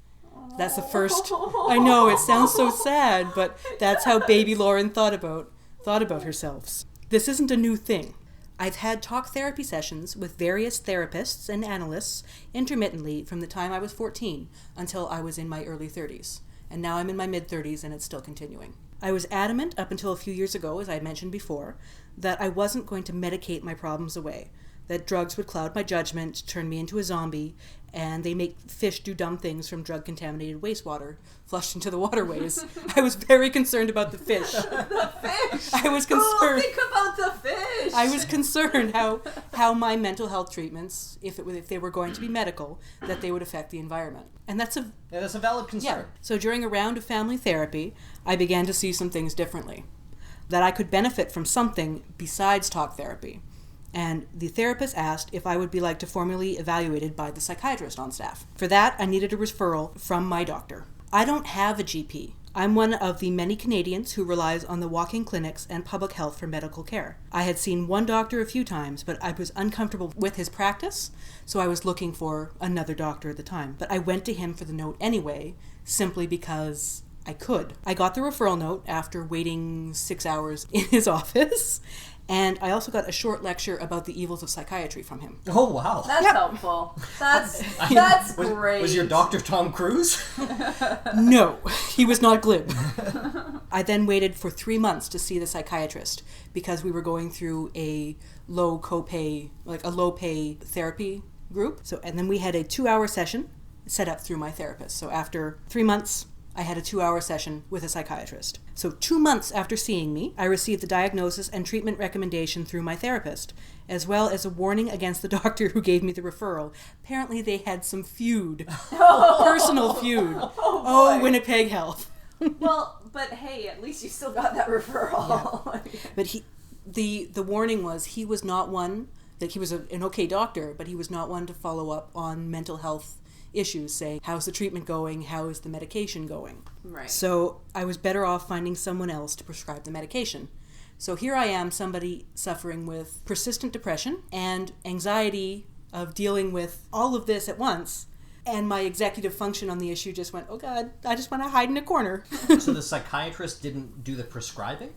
That's the first... I know, it sounds so sad, but that's how baby Lauren thought about herself. This isn't a new thing. I've had talk therapy sessions with various therapists and analysts intermittently from the time I was 14 until I was in my early 30s. And now I'm in my mid-30s and it's still continuing. I was adamant up until a few years ago, as I mentioned before, that I wasn't going to medicate my problems away, that drugs would cloud my judgment, turn me into a zombie, and they make fish do dumb things from drug-contaminated wastewater flushed into the waterways. I was very concerned about the fish. The fish! I was concerned. Oh, think about the fish! I was concerned how my mental health treatments, if they were going to be medical, that they would affect the environment. And that's a valid concern. Yeah. So during a round of family therapy, I began to see some things differently. That I could benefit from something besides talk therapy. and the therapist asked if I would be like to formally evaluated by the psychiatrist on staff. For that, I needed a referral from my doctor. I don't have a GP. I'm one of the many Canadians who relies on the walk-in clinics and public health for medical care. I had seen one doctor a few times, but I was uncomfortable with his practice, so I was looking for another doctor at the time. But I went to him for the note anyway, simply because I could. I got the referral note after waiting 6 hours in his office, and I also got a short lecture about the evils of psychiatry from him. Oh, wow. That's helpful. That's great. Was your Dr. Tom Cruise? No, he was not glib. I then waited for 3 months to see the psychiatrist because we were going through a low copay, like a low pay therapy group. And then we had a 2-hour session set up through my therapist. So after 3 months, I had a 2-hour session with a psychiatrist. So 2 months after seeing me, I received the diagnosis and treatment recommendation through my therapist, as well as a warning against the doctor who gave me the referral. Apparently they had some feud. Personal feud. Oh, Winnipeg Health. Well, but hey, at least you still got that referral. Yeah. But the warning was he was not one, that he was an okay doctor, but he was not one to follow up on mental health issues, say, how's the treatment going, how is the medication going? Right. So I was better off finding someone else to prescribe the medication. So here I am, somebody suffering with persistent depression and anxiety of dealing with all of this at once, and my executive function on the issue just went, oh God, I just want to hide in a corner. So the psychiatrist didn't do the prescribing?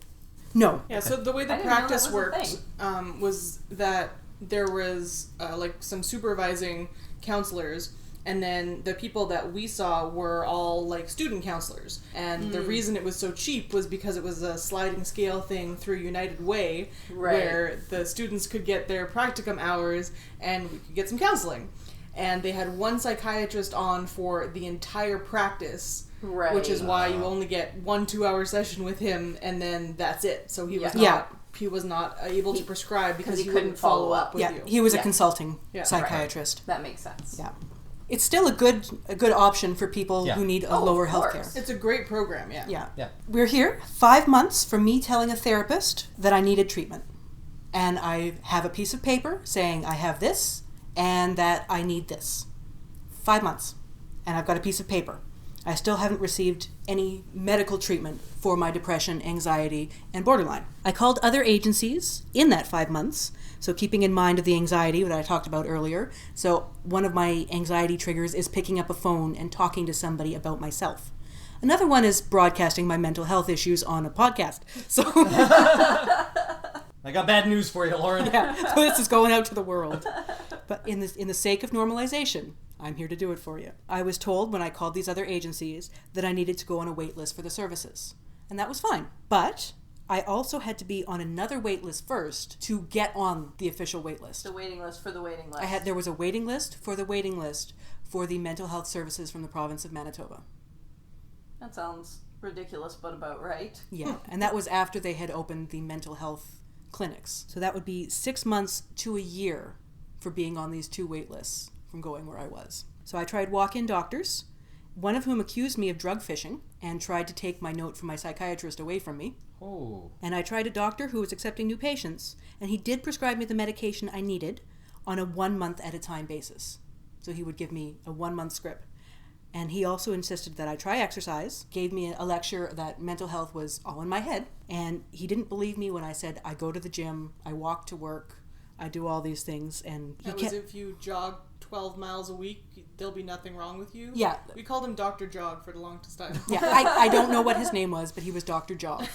No. Yeah, so the way the I didn't know practice that was a worked was that there was like some supervising counselors, and then the people that we saw were all like student counselors. And the reason it was so cheap was because it was a sliding scale thing through United Way, where the students could get their practicum hours and we could get some counseling. And they had one psychiatrist on for the entire practice, which is why you only get 1 2-hour session with him, and then that's it. So he was not able to prescribe because he couldn't follow up with you. He was a consulting psychiatrist. That makes sense. Yeah. It's still a good option for people who need a lower healthcare. It's a great program, Yeah. We're here 5 months from me telling a therapist that I needed treatment. And I have a piece of paper saying I have this and that I need this. 5 months. And I've got a piece of paper. I still haven't received any medical treatment for my depression, anxiety, and borderline. I called other agencies in that 5 months, so keeping in mind of the anxiety that I talked about earlier. So one of my anxiety triggers is picking up a phone and talking to somebody about myself. Another one is broadcasting my mental health issues on a podcast. So I got bad news for you, Lauren. Yeah, so this is going out to the world. But in the sake of normalization, I'm here to do it for you. I was told when I called these other agencies that I needed to go on a wait list for the services. And that was fine. But I also had to be on another wait list first to get on the official wait list. The waiting list for the waiting list. There was a waiting list for the waiting list for the mental health services from the province of Manitoba. That sounds ridiculous, but about right. Yeah, and that was after they had opened the mental health clinics. So that would be 6 months to a year for being on these 2 wait lists from going where I was. So I tried walk-in doctors, one of whom accused me of drug fishing and tried to take my note from my psychiatrist away from me. Oh. And I tried a doctor who was accepting new patients, and he did prescribe me the medication I needed on a 1 month at a time basis. So he would give me a 1 month script. And he also insisted that I try exercise, gave me a lecture that mental health was all in my head, and he didn't believe me when I said I go to the gym, I walk to work, I do all these things, and he kept... if you jog 12 miles a week, there'll be nothing wrong with you? Yeah. We called him Dr. Jog for the longest time. Yeah, I don't know what his name was, but he was Dr. Jog.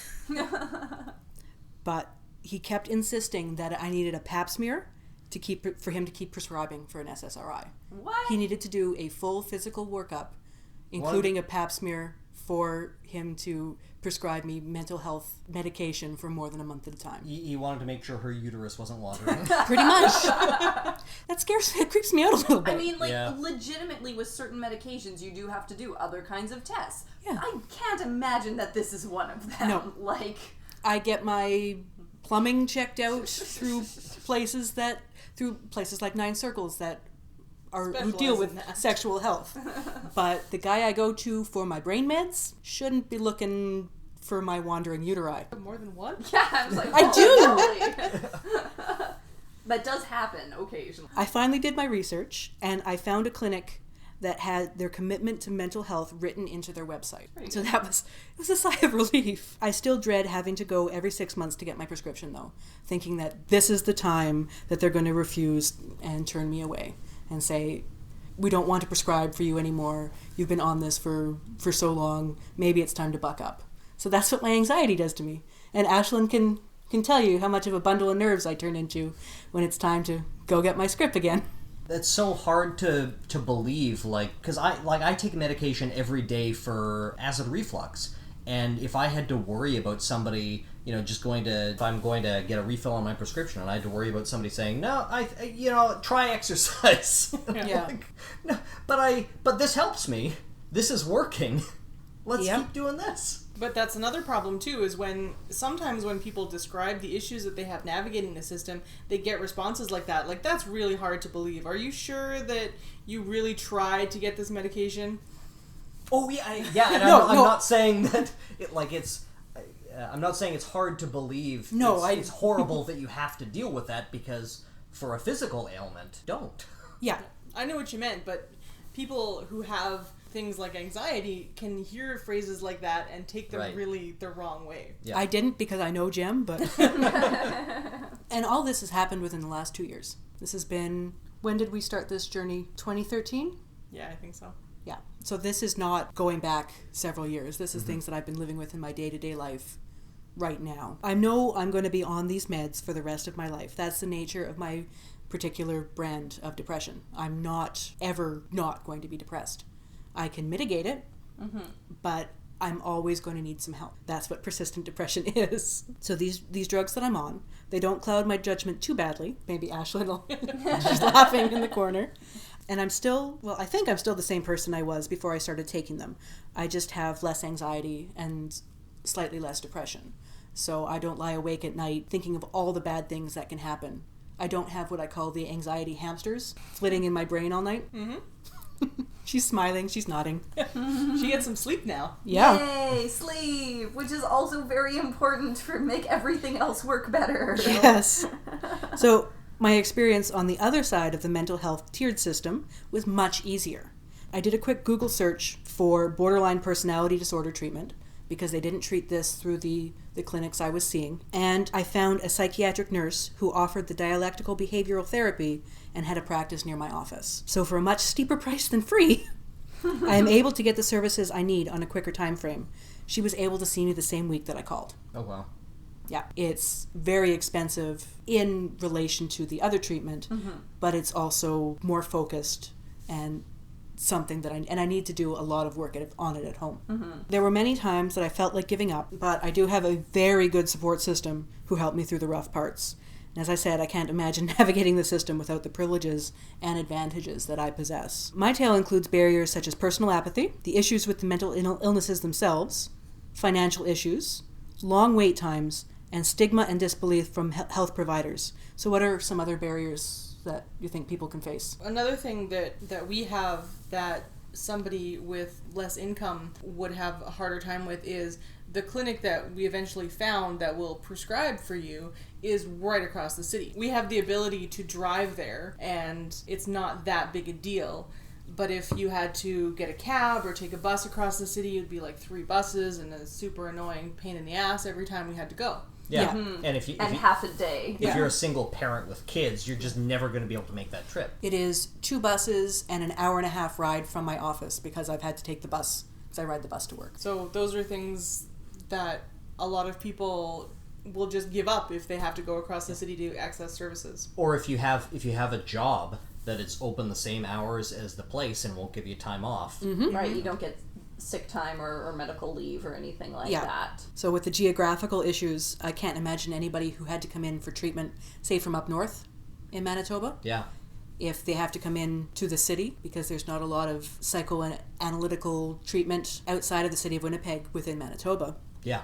But he kept insisting that I needed a pap smear for him to keep prescribing for an SSRI. What? He needed to do a full physical workup, including a pap smear, for him to prescribe me mental health medication for more than a month at a time. You wanted to make sure her uterus wasn't wandering. Pretty much. It creeps me out a little bit. I mean, legitimately with certain medications, you do have to do other kinds of tests. Yeah. I can't imagine that this is one of them. No. I get my plumbing checked out through places like Nine Circles who deal with sexual health. But the guy I go to for my brain meds shouldn't be looking for my wandering uteri. More than one? Yeah, I was like, I do! That does happen occasionally. I finally did my research, and I found a clinic that had their commitment to mental health written into their website. So it was a sigh of relief. I still dread having to go every 6 months to get my prescription, though, thinking that this is the time that they're going to refuse and turn me away and say, we don't want to prescribe for you anymore. You've been on this for so long. Maybe it's time to buck up. So that's what my anxiety does to me. And Ashlyn can tell you how much of a bundle of nerves I turn into when it's time to go get my script again. That's so hard to believe, because I take medication every day for acid reflux, and if I had to worry about somebody, if I'm going to get a refill on my prescription, and I had to worry about somebody saying, no, try exercise. Yeah. No, but this helps me. This is working. Let's keep doing this. But that's another problem too, is sometimes when people describe the issues that they have navigating the system, they get responses like that. Like, that's really hard to believe. Are you sure that you really tried to get this medication? Oh yeah, and I'm not saying that I'm not saying it's hard to believe. No, it's horrible that you have to deal with that, because for a physical ailment, don't. Yeah. I know what you meant, but people who have things like anxiety can hear phrases like that and take them really the wrong way. Yeah. I didn't, because I know Jem, but... And all this has happened within the last 2 years. This has been... When did we start this journey? 2013? Yeah, I think so. Yeah. So this is not going back several years. This is things that I've been living with in my day-to-day life right now. I know I'm going to be on these meds for the rest of my life. That's the nature of my particular brand of depression. I'm not ever not going to be depressed. I can mitigate it, but I'm always going to need some help. That's what persistent depression is. So these drugs that I'm on, they don't cloud my judgment too badly. Maybe Ashlyn will... She's laughing in the corner. And I think I'm still the same person I was before I started taking them. I just have less anxiety and slightly less depression. So I don't lie awake at night thinking of all the bad things that can happen. I don't have what I call the anxiety hamsters flitting in my brain all night. Mm-hmm. She's smiling, she's nodding. She gets some sleep now. Yeah. Yay, sleep, which is also very important for make everything else work better. Yes. So my experience on the other side of the mental health tiered system was much easier. I did a quick Google search for borderline personality disorder treatment, because they didn't treat this through the clinics I was seeing. And I found a psychiatric nurse who offered the dialectical behavioral therapy and had a practice near my office. So for a much steeper price than free, I am able to get the services I need on a quicker time frame. She was able to see me the same week that I called. Oh, wow. Yeah, it's very expensive in relation to the other treatment, but it's also more focused and something that I need to do a lot of work on it at home. There were many times that I felt like giving up, but I do have a very good support system who helped me through the rough parts. And as I said, I can't imagine navigating the system without the privileges and advantages that I possess. My tale includes barriers such as personal apathy, the issues with the mental illnesses themselves, financial issues, long wait times, and stigma and disbelief from health providers. So what are some other barriers that you think people can face? Another thing that we have that somebody with less income would have a harder time with is the clinic that we eventually found that will prescribe for you is right across the city. We have the ability to drive there, and it's not that big a deal. But if you had to get a cab or take a bus across the city, it'd be like 3 buses and a super annoying pain in the ass every time we had to go. Yeah. And if half a day. If you're a single parent with kids, you're just never going to be able to make that trip. It is 2 buses and an hour and a half ride from my office, because I've had to take the bus, because I ride the bus to work. So those are things that a lot of people will just give up if they have to go across the city to access services. Or if you have a job that it's open the same hours as the place and won't give you time off. Right, you don't get sick time or medical leave or anything like that. So with the geographical issues, I can't imagine anybody who had to come in for treatment, say from up north in Manitoba. Yeah. If they have to come in to the city, because there's not a lot of psychoanalytical treatment outside of the city of Winnipeg within Manitoba. Yeah.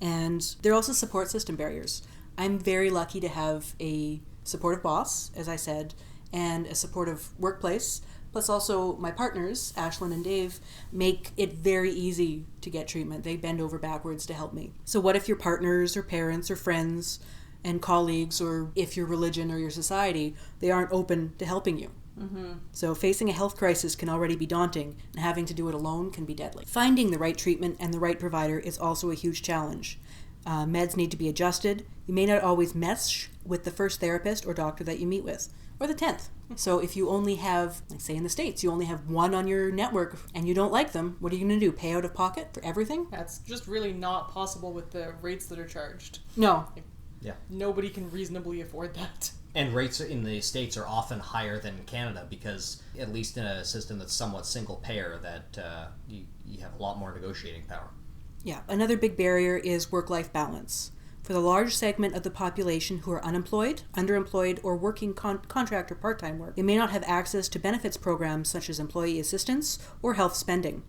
And there are also support system barriers. I'm very lucky to have a supportive boss, as I said, and a supportive workplace. Plus also my partners, Ashlyn and Dave, make it very easy to get treatment. They bend over backwards to help me. So what if your partners or parents or friends and colleagues, or if your religion or your society, they aren't open to helping you. So facing a health crisis can already be daunting, and having to do it alone can be deadly. Finding the right treatment and the right provider is also a huge challenge. Meds need to be adjusted. You may not always mesh with the first therapist or doctor that you meet with, or the 10th. So if you only have, like say in the States, you only have one on your network and you don't like them, what are you going to do? Pay out of pocket for everything? That's just really not possible with the rates that are charged. No. Yeah. Nobody can reasonably afford that. And rates in the States are often higher than in Canada because, at least in a system that's somewhat single payer, that you have a lot more negotiating power. Yeah. Another big barrier is work-life balance. For the large segment of the population who are unemployed, underemployed, or working contract or part-time work, they may not have access to benefits programs such as employee assistance or health spending.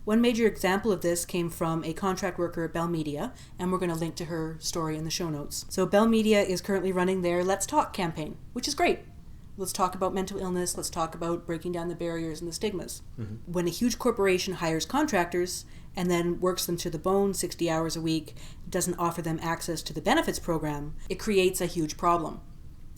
One major example of this came from a contract worker at Bell Media, and we're going to link to her story in the show notes. So Bell Media is currently running their Let's Talk campaign, which is great. Let's talk about mental illness, let's talk about breaking down the barriers and the stigmas. When a huge corporation hires contractors and then works them to the bone 60 hours a week, doesn't offer them access to the benefits program, it creates a huge problem.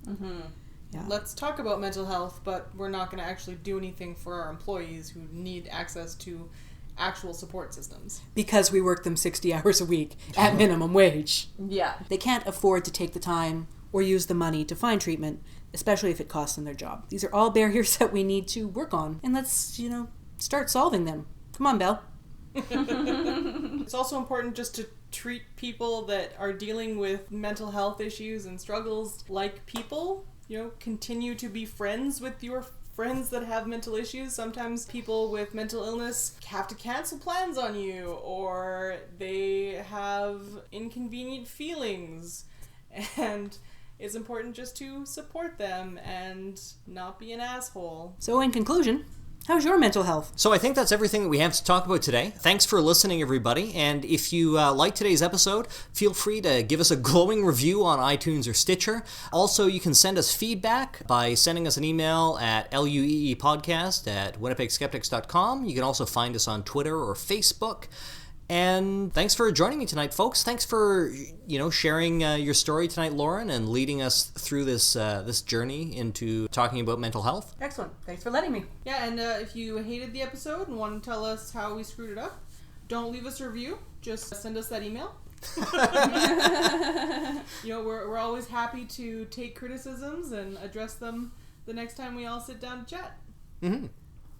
Yeah. Let's talk about mental health, but we're not going to actually do anything for our employees who need access to actual support systems. Because we work them 60 hours a week at minimum wage. Yeah. They can't afford to take the time or use the money to find treatment, especially if it costs them their job. These are all barriers that we need to work on, and let's, start solving them. Come on, Belle. It's also important just to treat people that are dealing with mental health issues and struggles like people. Continue to be friends with your friends that have mental issues. Sometimes people with mental illness have to cancel plans on you, or they have inconvenient feelings, and it's important just to support them and not be an asshole. So in conclusion, how's your mental health? So I think that's everything that we have to talk about today. Thanks for listening, everybody. And if you like today's episode, feel free to give us a glowing review on iTunes or Stitcher. Also, you can send us feedback by sending us an email at LUEEpodcast@winnipegskeptics.com. You can also find us on Twitter or Facebook. And thanks for joining me tonight, folks. Thanks for, sharing your story tonight, Lauren, and leading us through this journey into talking about mental health. Excellent. Thanks for letting me. Yeah, and if you hated the episode and want to tell us how we screwed it up, don't leave us a review. Just send us that email. We're always happy to take criticisms and address them the next time we all sit down to chat. Mm-hmm.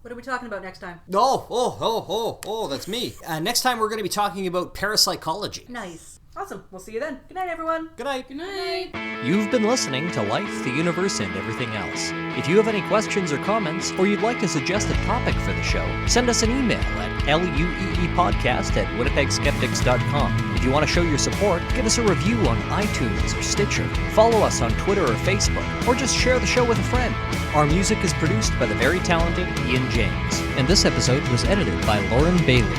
What are we talking about next time? Oh, that's me. Next time we're going to be talking about parapsychology. Nice. Awesome. We'll see you then. Good night, everyone. Good night. Good night. You've been listening to Life, the Universe, and Everything Else. If you have any questions or comments, or you'd like to suggest a topic for the show, send us an email at LUEEpodcast@winnipegskeptics.com. If you want to show your support, give us a review on iTunes or Stitcher, follow us on Twitter or Facebook, or just share the show with a friend. Our music is produced by the very talented Ian James, and this episode was edited by Lauren Bailey.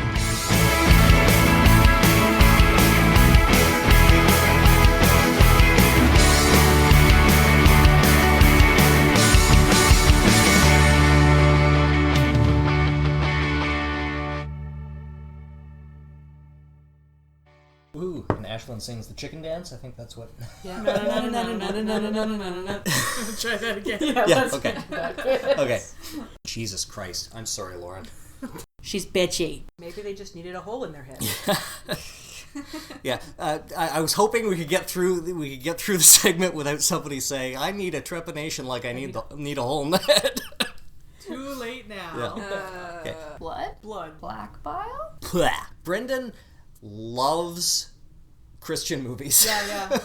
Ooh, and Ashlyn sings the chicken dance. I think that's what. Yeah. Try that again. Yeah. Okay. Okay. Jesus Christ! I'm sorry, Lauren. She's bitchy. Maybe they just needed a hole in their head. Yeah. I was hoping we could get through the segment without somebody saying, "I need a trepanation like I need a hole in the head." Too late now. Yeah. Okay. Blood? Blood. Black bile? Brendan loves Christian movies. Yeah.